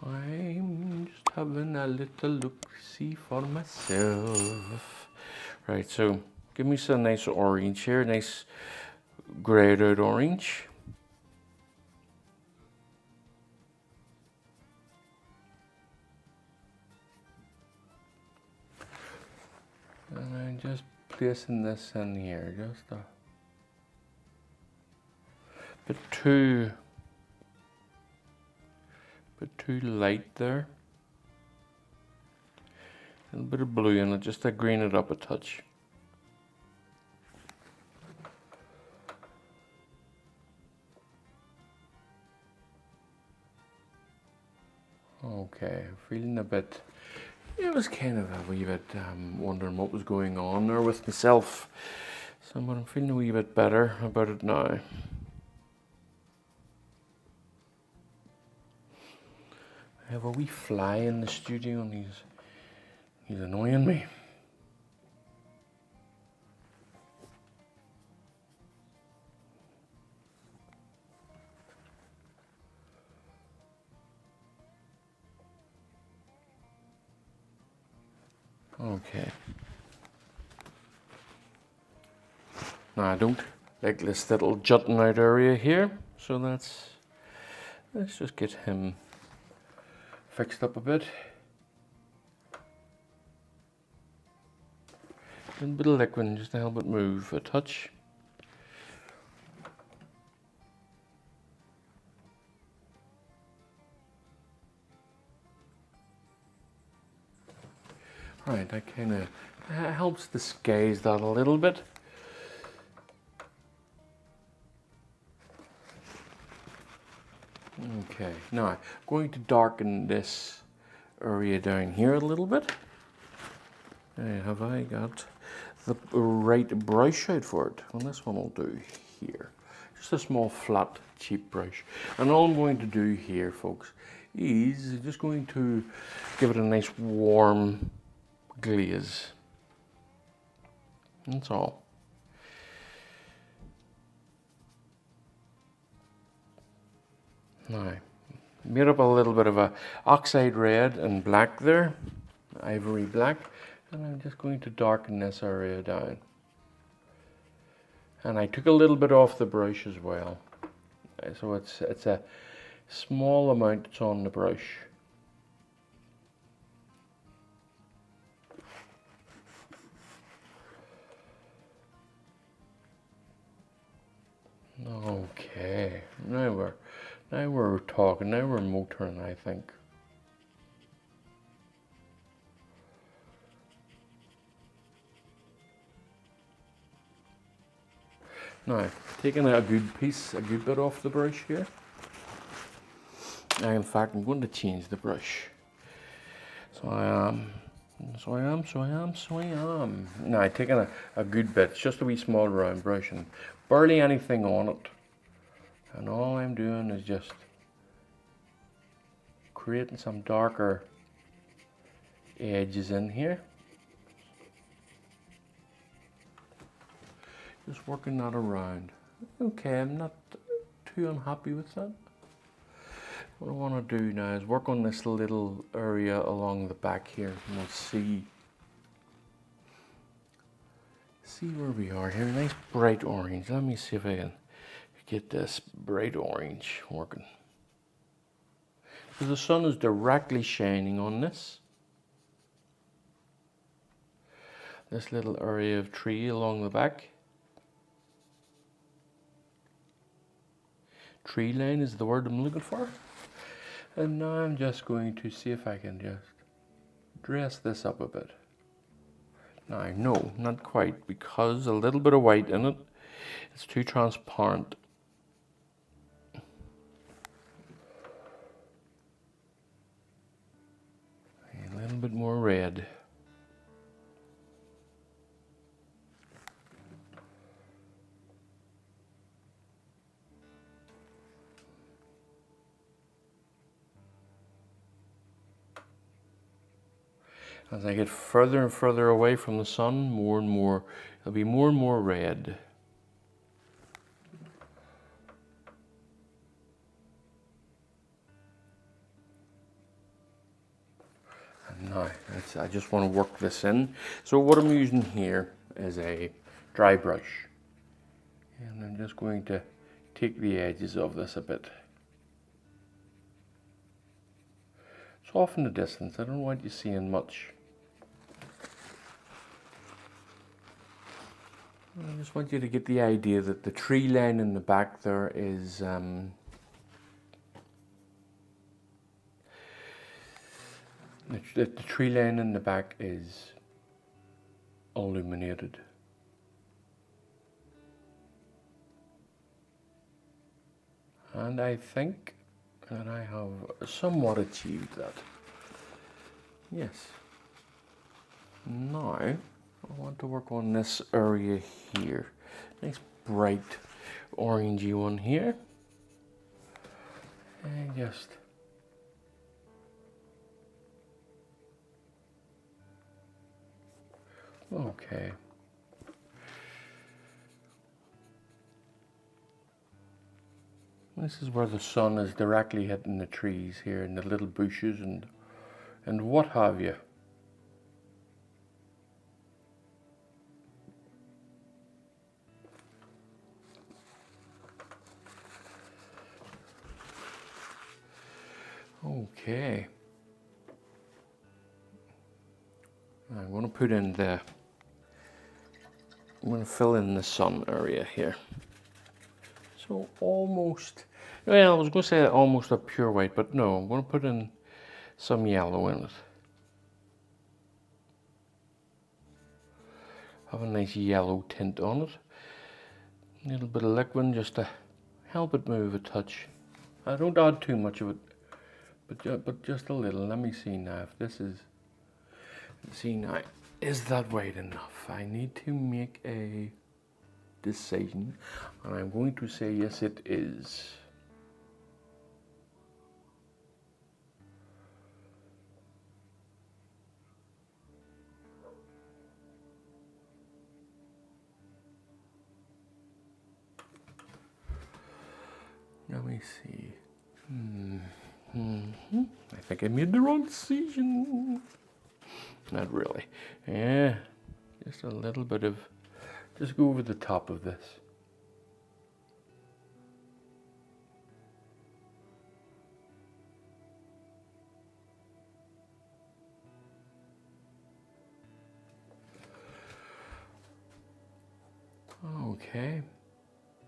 I'm just having a little look-see for myself. Right, so give me some nice orange here, nice grayed out orange. And I'm just placing this in here, just a bit too light there. A little bit of blue in it, just to green it up a touch. Okay, feeling a bit, it was kind of a wee bit wondering what was going on there with myself. So I'm feeling a wee bit better about it now. I have a wee fly in the studio and he's annoying me. Okay. Now I don't like this little jutting out area here, so let's just get him fixed up a bit. A little bit of liquid just to help it move a touch. Right, that kind of helps disguise that a little bit. Okay, now I'm going to darken this area down here a little bit. Have I got the right brush out for it? Well, this one will do here. Just a small flat cheap brush. And all I'm going to do here, folks, is just going to give it a nice warm glaze. That's all. Now, made up a little bit of a oxide red and black there, ivory black, and I'm just going to darken this area down. And I took a little bit off the brush as well, so it's a small amount that's on the brush. Okay, now we're talking, now we're motoring, I think. Now, taking a good bit off the brush here. Now, in fact, I'm going to change the brush. So I am. Now, I'm taking a good bit, it's just a wee small round brush and barely anything on it. And all I'm doing is just creating some darker edges in here. Just working that around. Okay, I'm not too unhappy with that. What I want to do now is work on this little area along the back here, and we'll see where we are here. Nice bright orange. Let me see if I can get this bright orange working. So the sun is directly shining on this little area of tree along the back. Tree line is the word I'm looking for. And now I'm just going to see if I can just dress this up a bit. Now, no, not quite, because a little bit of white in it, it's too transparent. A little bit more red. As I get further and further away from the sun, more and more, it'll be more and more red. And now, I just want to work this in. So what I'm using here is a dry brush. And I'm just going to take the edges of this a bit. It's off in the distance, I don't want you seeing much. I just want you to get the idea that the tree line in the back there is the tree line in the back is illuminated. And I think that I have somewhat achieved that. Yes. Now, I want to work on this area here. Nice bright orangey one here. And just okay. This is where the sun is directly hitting the trees here and the little bushes and what have you. Okay. I'm going to put in I'm going to fill in the sun area here. So almost, well, I was going to say almost a pure white, but no, I'm going to put in some yellow in it. Have a nice yellow tint on it. A little bit of liquid just to help it move a touch. I don't add too much of it, but just a little. Let me see now if this is, see now, is that white enough? I need to make a decision, and I'm going to say yes it is. Let me see. I think I made the wrong decision. Not really. Yeah, just a little bit of, just go over the top of this. Okay.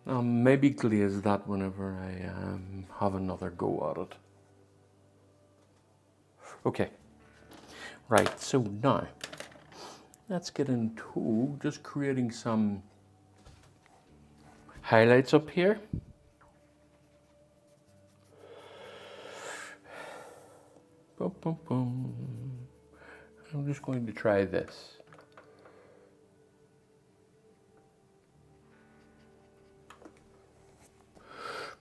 I'll maybe glaze that whenever I have another go at it. Okay. Right, so now let's get into just creating some highlights up here. Boom, boom, boom. I'm just going to try this.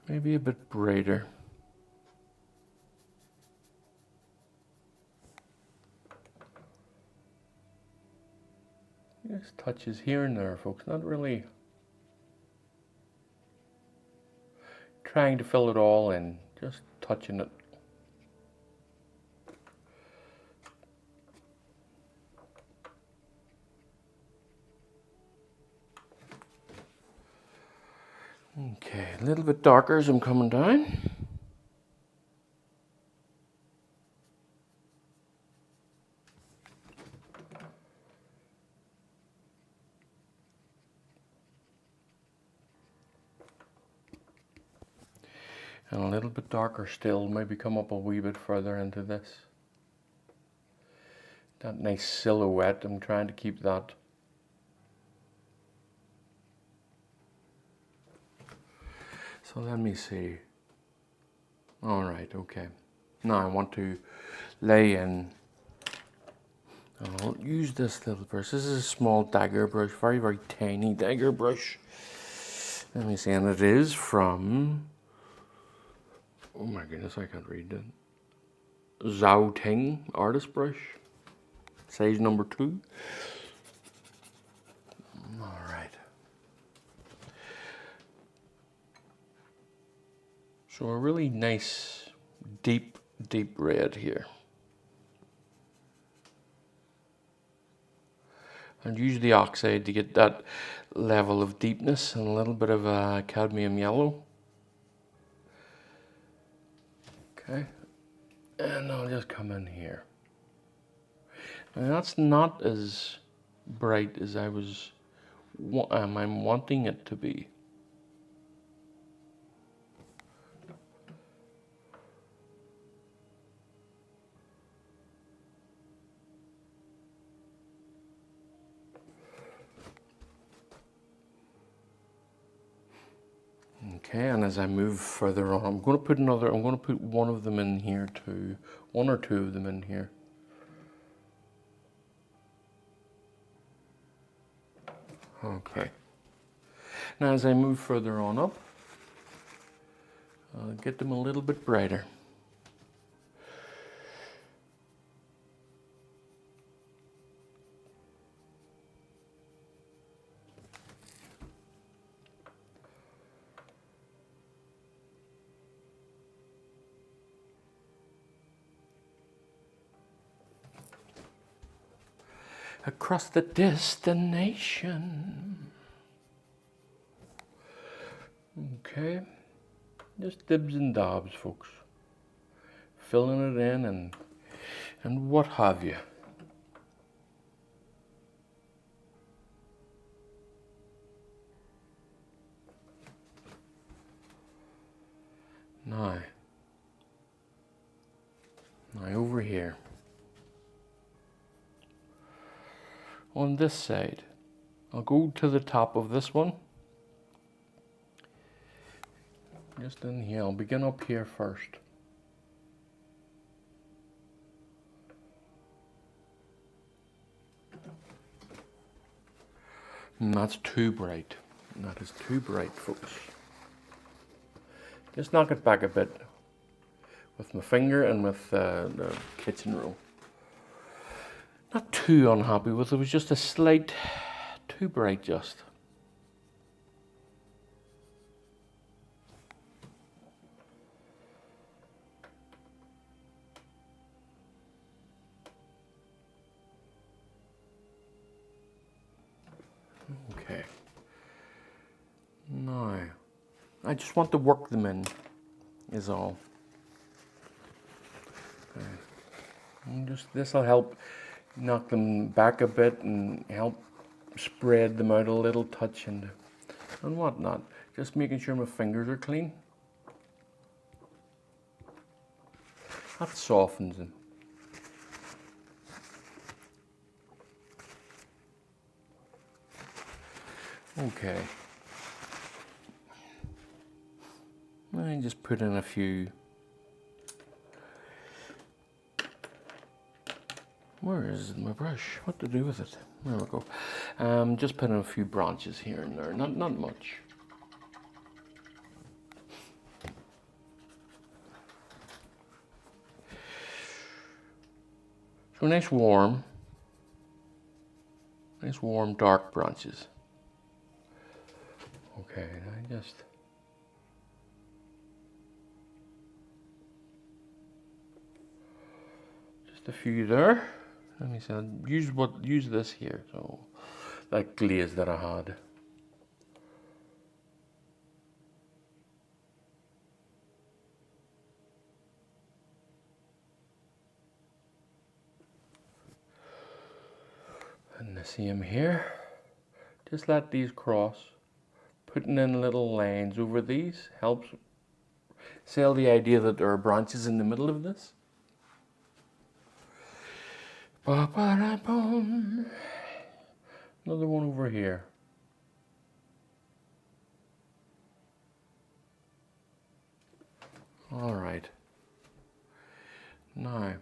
Maybe a bit brighter. Just touches here and there, folks. Not really trying to fill it all in, just touching it. Okay, a little bit darker as I'm coming down. And a little bit darker still, maybe come up a wee bit further into this. That nice silhouette, I'm trying to keep that. So let me see. All right, okay. Now I want to lay in, I'll use this little brush. This is a small dagger brush, very, very tiny dagger brush. Let me see, and it is from, oh my goodness, I can't read that. Zhao Ting artist brush. size number 2. All right. So a really nice, deep red here. And use the oxide to get that level of deepness and a little bit of cadmium yellow. Okay, and I'll just come in here. And that's not as bright as I'm wanting it to be. Okay, and as I move further on, I'm going to put one of them in here too. One or two of them in here. Okay. Now as I move further on up, I'll get them a little bit brighter. Across the destination. Okay, just dibs and dabs, folks. Filling it in and what have you. Now over here. On this side, I'll go to the top of this one. Just in here, I'll begin up here first. And that's too bright. That is too bright, folks. Just knock it back a bit with my finger and with the kitchen roll. Not too unhappy with it, was just a slight, too bright just. Okay. Now, I just want to work them in, is all. Okay. And just this will help knock them back a bit and help spread them out a little touch and whatnot. Just making sure my fingers are clean. That softens them. Okay. I just put in a few. Where is my brush? What to do with it? There we go. Just put in a few branches here and there. Not much. So nice warm dark branches. Okay, I just a few there. Let me see. Use this here. So that glaze that I had. And the same here. Just let these cross. Putting in little lines over these helps sell the idea that there are branches in the middle of this. Ba-ba-da-boom. Another one over here. All right. Now,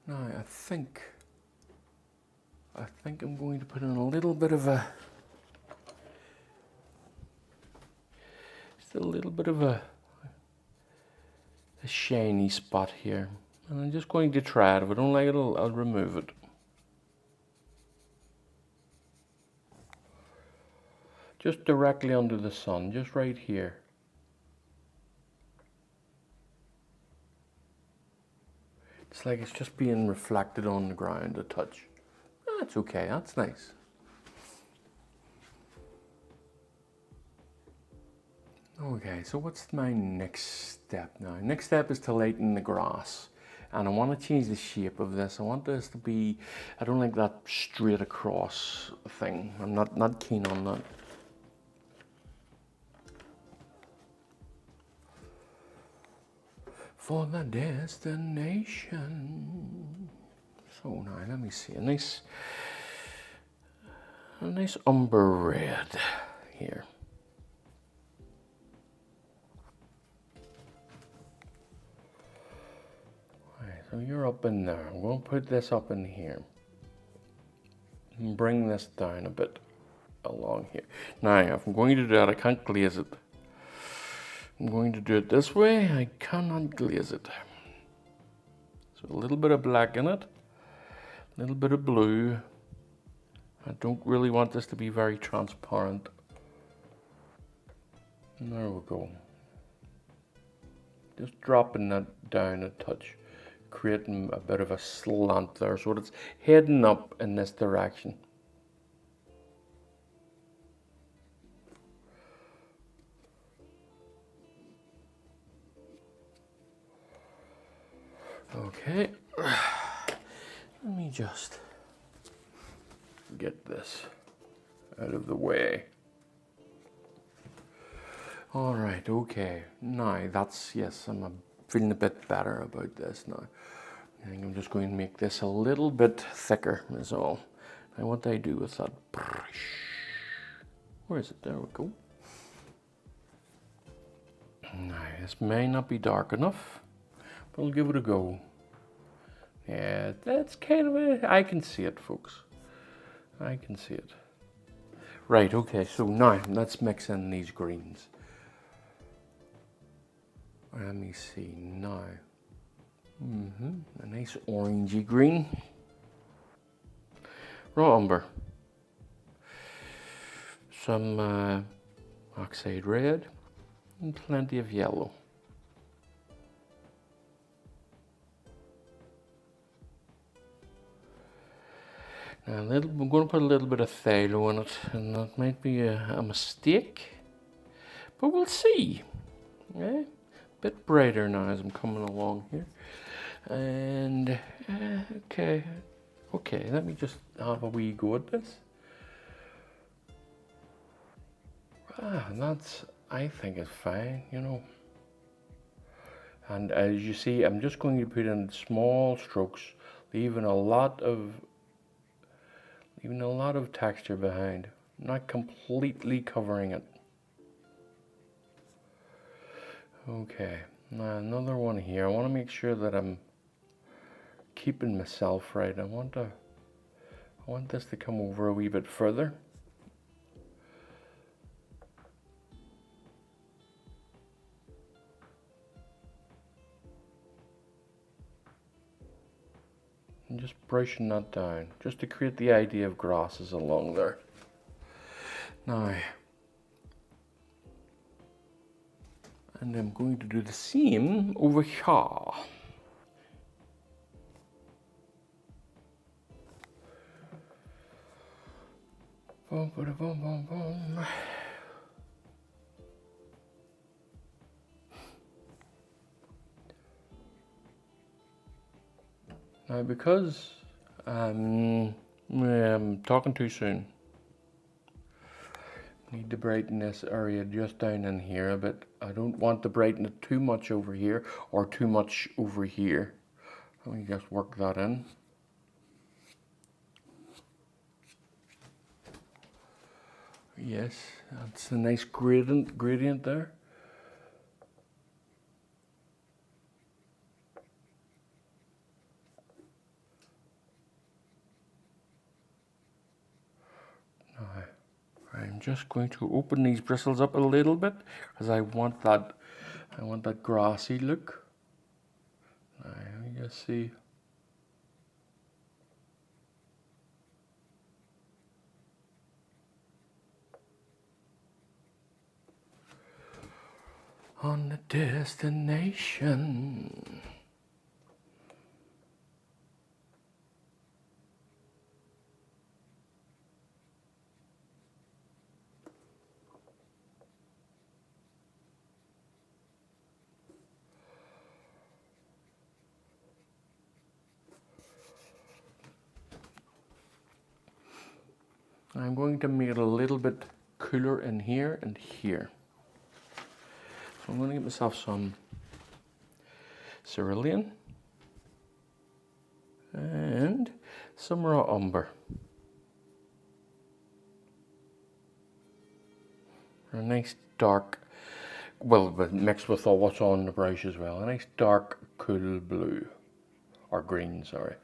I think think I'm going to put in a little bit of a, just a little bit of a shiny spot here. And I'm just going to try it. If I don't like it, I'll remove it. Just directly under the sun, just right here. It's like it's just being reflected on the ground a touch. That's okay, that's nice. Okay, so what's my next step now? Next step is to lighten the grass. And I want to change the shape of this. I want this to be, I don't like that straight across thing. I'm not keen on that. For the destination. So now let me see, a nice umber red here. Right, so you're up in there. We'll put this up in here. And bring this down a bit along here. Now, if I'm going to do that, I can't glaze it. I'm going to do it this way. I cannot glaze it. So a little bit of black in it, a little bit of blue. I don't really want this to be very transparent. And there we go. Just dropping that down a touch, creating a bit of a slant there, so it's heading up in this direction. Okay, let me just get this out of the way. All right, okay, now that's, yes, I'm feeling a bit better about this now. I think I'm just going to make this a little bit thicker is all. Now what do I do with that brush? Where is it? There we go. Now this may not be dark enough, but I'll give it a go. Yeah, that's kind of a, I can see it, folks. I can see it. Right, okay, so now let's mix in these greens. Let me see now. A nice orangey green. Raw umber. Some oxide red and plenty of yellow. Now I'm going to put a little bit of phthalo in it, and that might be a mistake, but we'll see. Yeah? Bit brighter now as I'm coming along here. And okay, let me just have a wee go at this. That's, I think it's fine, you know. And as you see, I'm just going to put in small strokes, leaving a lot of texture behind, not completely covering it. Okay, now another one here. I want to make sure that I'm keeping myself right. I want this to come over a wee bit further. And just brushing that down, just to create the idea of grasses along there. Now, and I'm going to do the same over here. Boom, boom, boom, boom, boom. Now, because I'm talking too soon, I need to brighten this area just down in here a bit. I don't want to brighten it too much over here or too much over here. Let me just work that in. Yes, that's a nice gradient there. I'm just going to open these bristles up a little bit because I want that grassy look. Now, let me just see. On the destination. I'm going to make it a little bit cooler in here and here. So I'm going to get myself some cerulean and some raw umber. A nice dark, well, but mixed with all what's on the brush as well. A nice dark, cool blue, or green, sorry.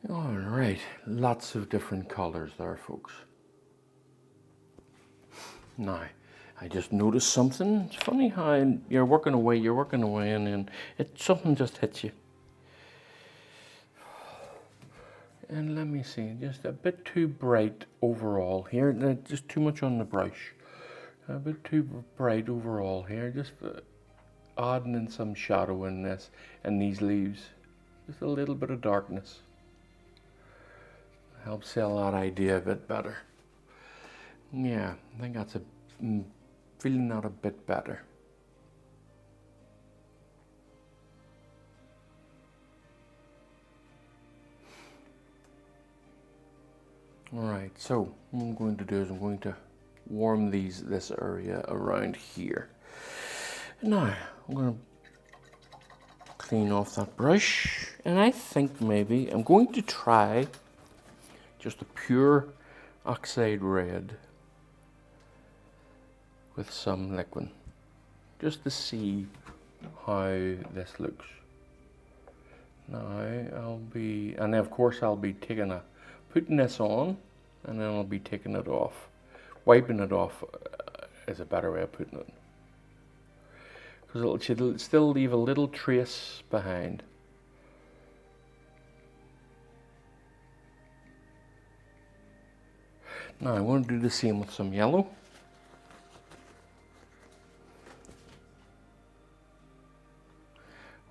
All right, lots of different colors there, folks. Now, I just noticed something. It's funny how you're working away, and then something just hits you. And let me see, just a bit too bright overall here. Just too much on the brush. A bit too bright overall here. Just adding in some shadow in this and these leaves. Just a little bit of darkness. Helps sell that idea a bit better. Yeah, I think that's feeling that a bit better. Alright, so what I'm going to do is I'm going to warm this area around here. Now, I'm going to clean off that brush, and I think maybe I'm going to try just a pure oxide red with some liquid, just to see how this looks. Now and of course I'll be putting this on, and then I'll be taking it off. Wiping it off is a better way of putting it, because it'll still leave a little trace behind. Now I'm going to do the same with some yellow.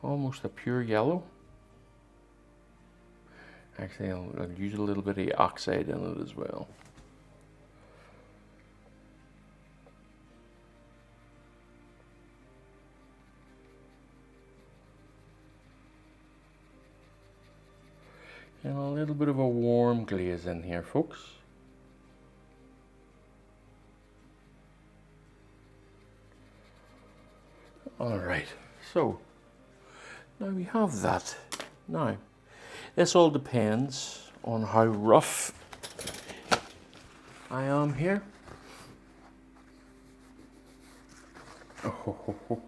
Almost a pure yellow. Actually, I'll use a little bit of oxide in it as well. And a little bit of a warm glaze in here, folks. Alright, so now we have that. Now, this all depends on how rough I am here.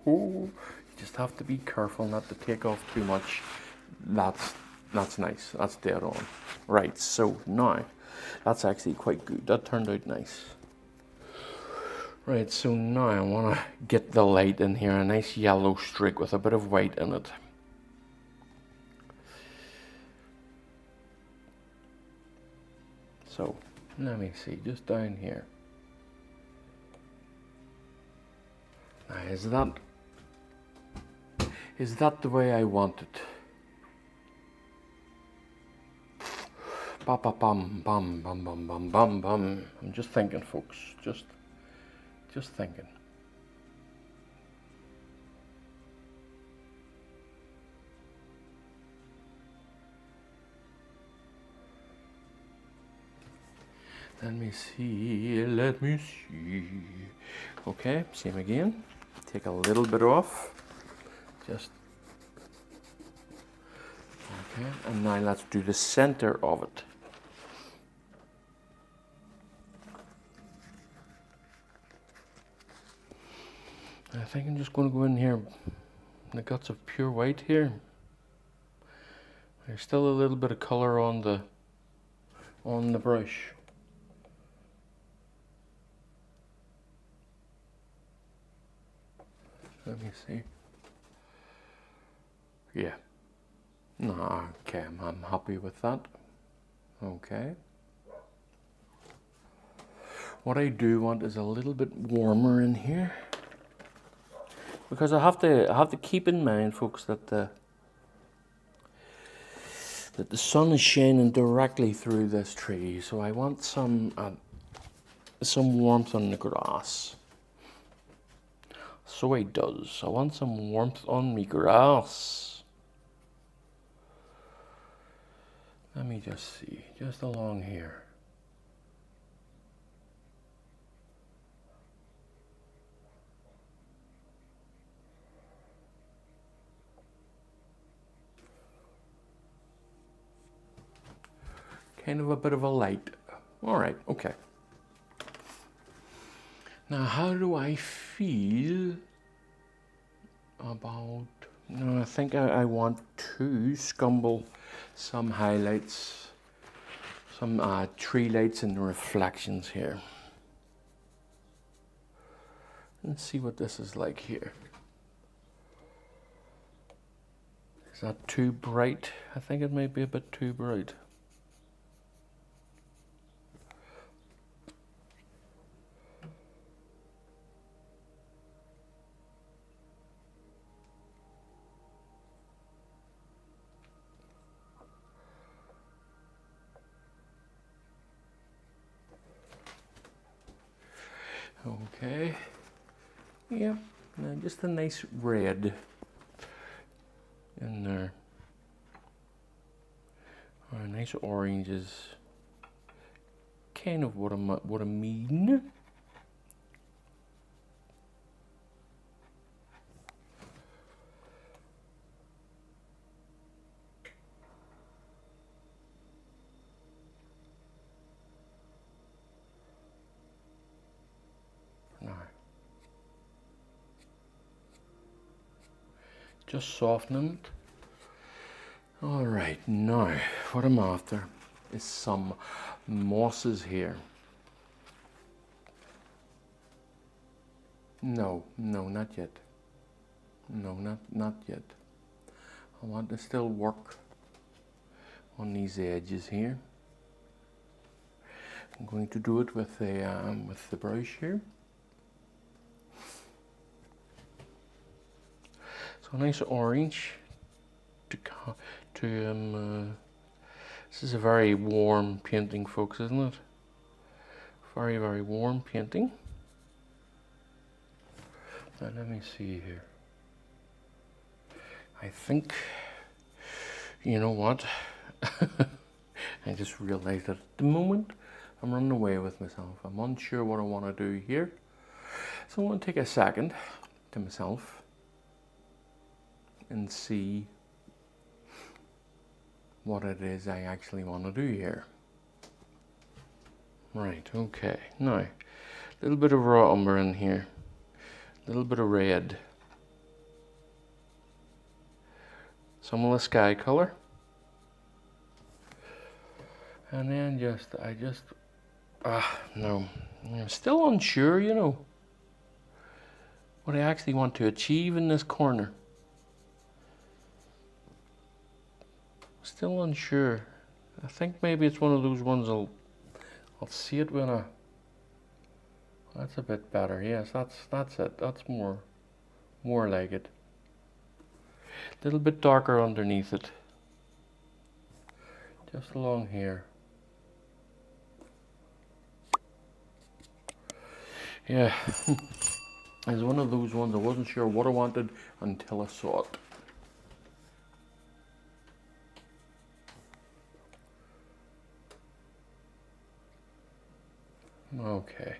You just have to be careful not to take off too much. That's nice, that's dead on. Right, so now, that's actually quite good. That turned out nice. Right, so now I want to get the light in here, a nice yellow streak with a bit of white in it. So, let me see, just down here. Now, is that the way I want it? Ba ba bum bum bum bum bum bum bum. I'm just thinking, folks, just thinking. Let me see. Okay, same again. Take a little bit off. Just okay, and now let's do the center of it. I think I'm just going to go in here, the guts of pure white here. There's still a little bit of color on the brush. Let me see. Yeah. No, okay, I'm happy with that. Okay. What I do want is a little bit warmer in here, because I have to keep in mind, folks, that the sun is shining directly through this tree, so I want some warmth on the grass. So it does. I want some warmth on me grass. Let me just see, just along here. Kind of a bit of a light. All right, okay. Now, how do I feel about... No, I think I want to scumble some highlights, some tree lights and reflections here. Let's see what this is like here. Is that too bright? I think it might be a bit too bright. Okay, yeah, now just a nice red in there, or a nice orange is kind of what I mean. Just softening it. All right, now what I'm after is some mosses here. No, not yet. No, not yet. I want to still work on these edges here. I'm going to do it with the brush here. So nice orange this is a very warm painting, folks, isn't it? Very, very warm painting. Now let me see here. I think, you know what? I just realized that at the moment I'm running away with myself. I'm unsure what I want to do here. So I want to take a second to myself and see what it is I actually want to do here. Right, okay. Now, a little bit of raw umber in here, a little bit of red, some of the sky color, and then no, I'm still unsure, you know, what I actually want to achieve in this corner. Still unsure. I think maybe it's one of those ones I'll see it when that's a bit better. Yes, that's it. That's more like it. A little bit darker underneath it. Just along here. Yeah. It's one of those ones I wasn't sure what I wanted until I saw it. Okay.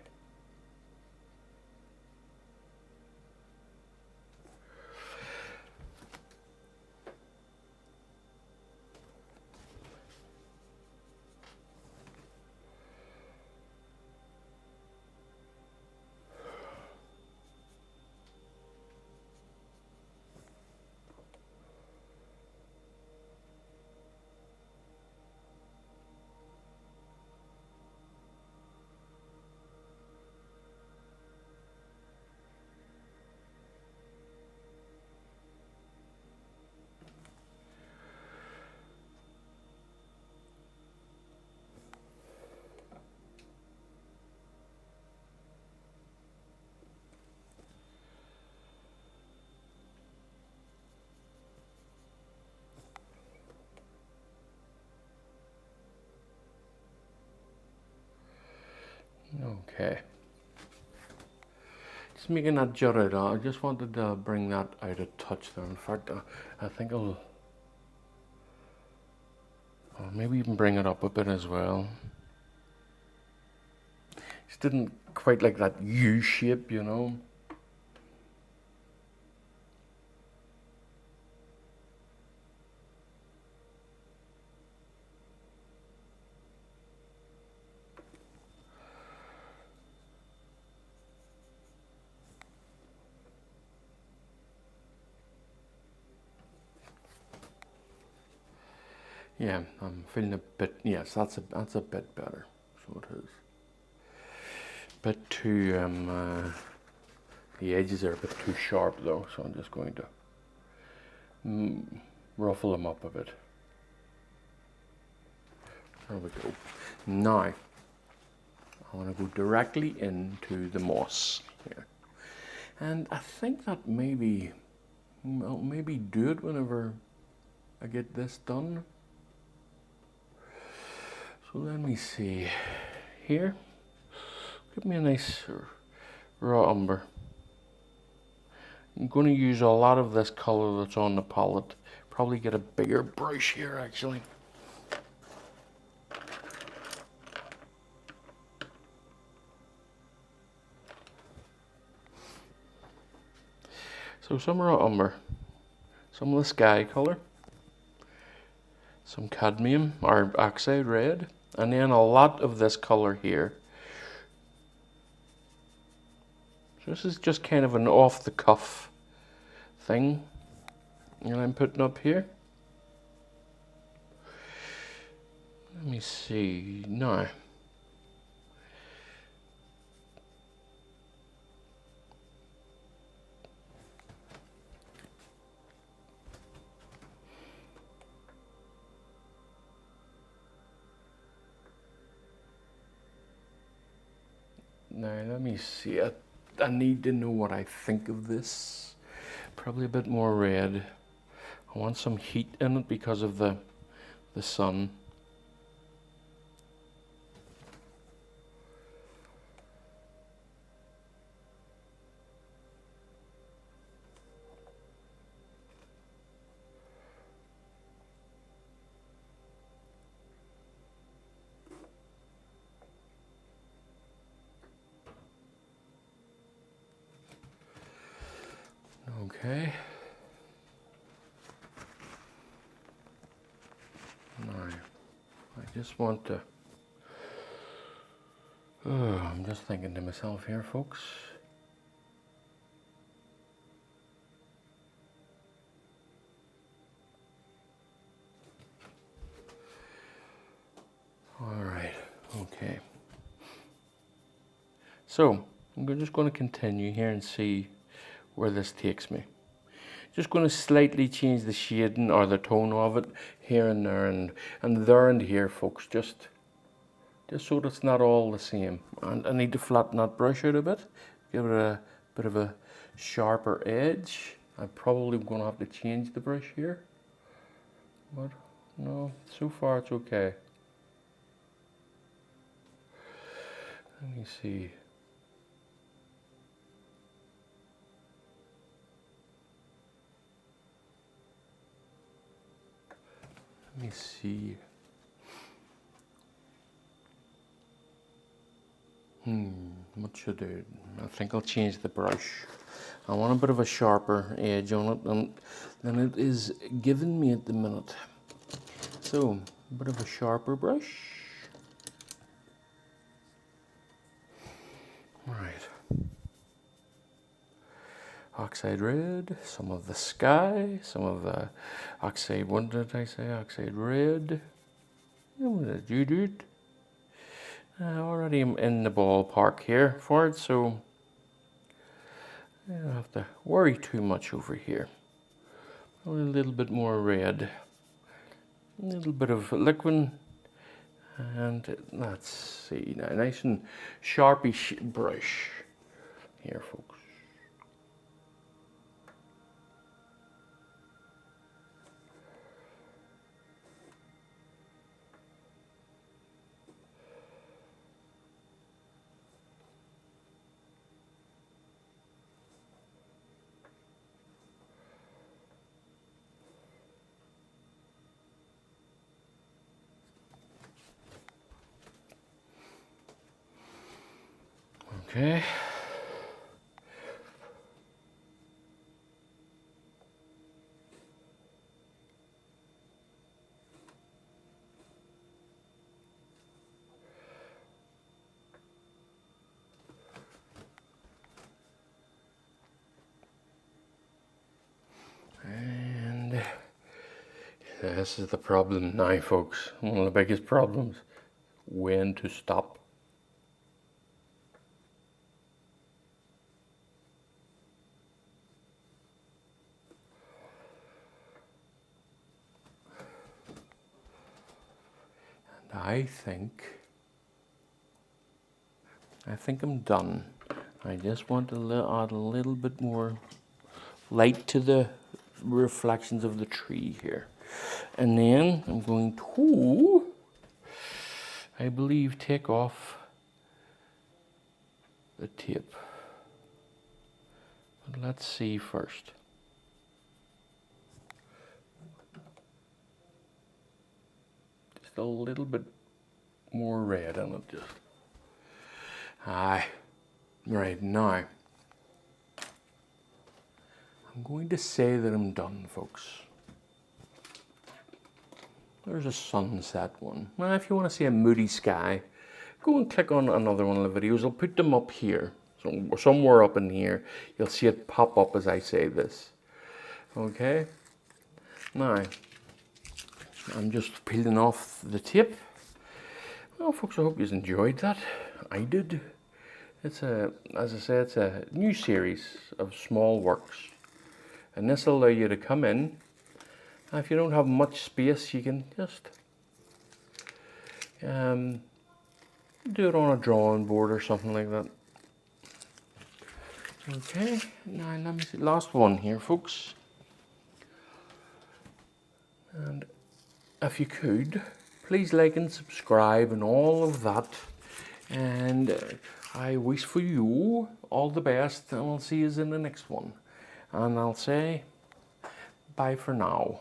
Okay. Just making that jut out. I just wanted to bring that out a touch there. In fact, I think I'll maybe even bring it up a bit as well. Just didn't quite like that U shape, you know. Yeah, I'm feeling a bit. Yes, that's a bit better. So it is. Bit too. The edges are a bit too sharp though, so I'm just going to ruffle them up a bit. There we go. Now, I want to go directly into the moss here, and I think that I'll maybe do it whenever I get this done. So let me see here. Give me a nice raw umber. I'm going to use a lot of this color that's on the palette. Probably get a bigger brush here actually. So some raw umber, some of the sky color, some cadmium or oxide red, and then a lot of this color here. So this is just kind of an off the cuff thing that I'm putting up here. Let me see now. Now let me see. I need to know what I think of this. Probably a bit more red. I want some heat in it because of the sun. Okay. Now, I just want to. Oh, I'm just thinking to myself here, folks. All right. Okay. So I'm just going to continue here and see where this takes me. Just going to slightly change the shading or the tone of it here and there and there and here, folks. Just so that it's not all the same. And I need to flatten that brush out a bit, give it a bit of a sharper edge. I'm probably going to have to change the brush here, but no, so far it's okay. Let me see. Let me see. What should I do? I think I'll change the brush. I want a bit of a sharper edge on it than it is giving me at the minute. So, a bit of a sharper brush. Right. Oxide red, some of the sky, some of the oxide, what did I say? Oxide red. What did you do? Already I'm in the ballpark here for it, so I don't have to worry too much over here. A little bit more red, a little bit of liquid, and let's see now, nice and sharpish brush here, folks. Okay. And this is the problem now, folks. One of the biggest problems. When to stop. And I think I'm done. I just want to add a little bit more light to the reflections of the tree here. And then I'm going to, I believe, take off the tape. But let's see first. Just a little bit more red on it, just. Aye. Right, now I'm going to say that I'm done, folks. There's a sunset one. Now, if you want to see a moody sky, go and click on another one of the videos. I'll put them up here. So somewhere up in here, you'll see it pop up as I say this. Okay? Now, I'm just peeling off the tape. Well, folks, I hope you enjoyed that. I did. It's as I said, it's a new series of small works. And this will allow you to come in. And if you don't have much space, you can just do it on a drawing board or something like that. Okay, now let me see. Last one here, folks. And if you could, please like and subscribe and all of that. And I wish for you all the best, and I'll see you in the next one. And I'll say bye for now.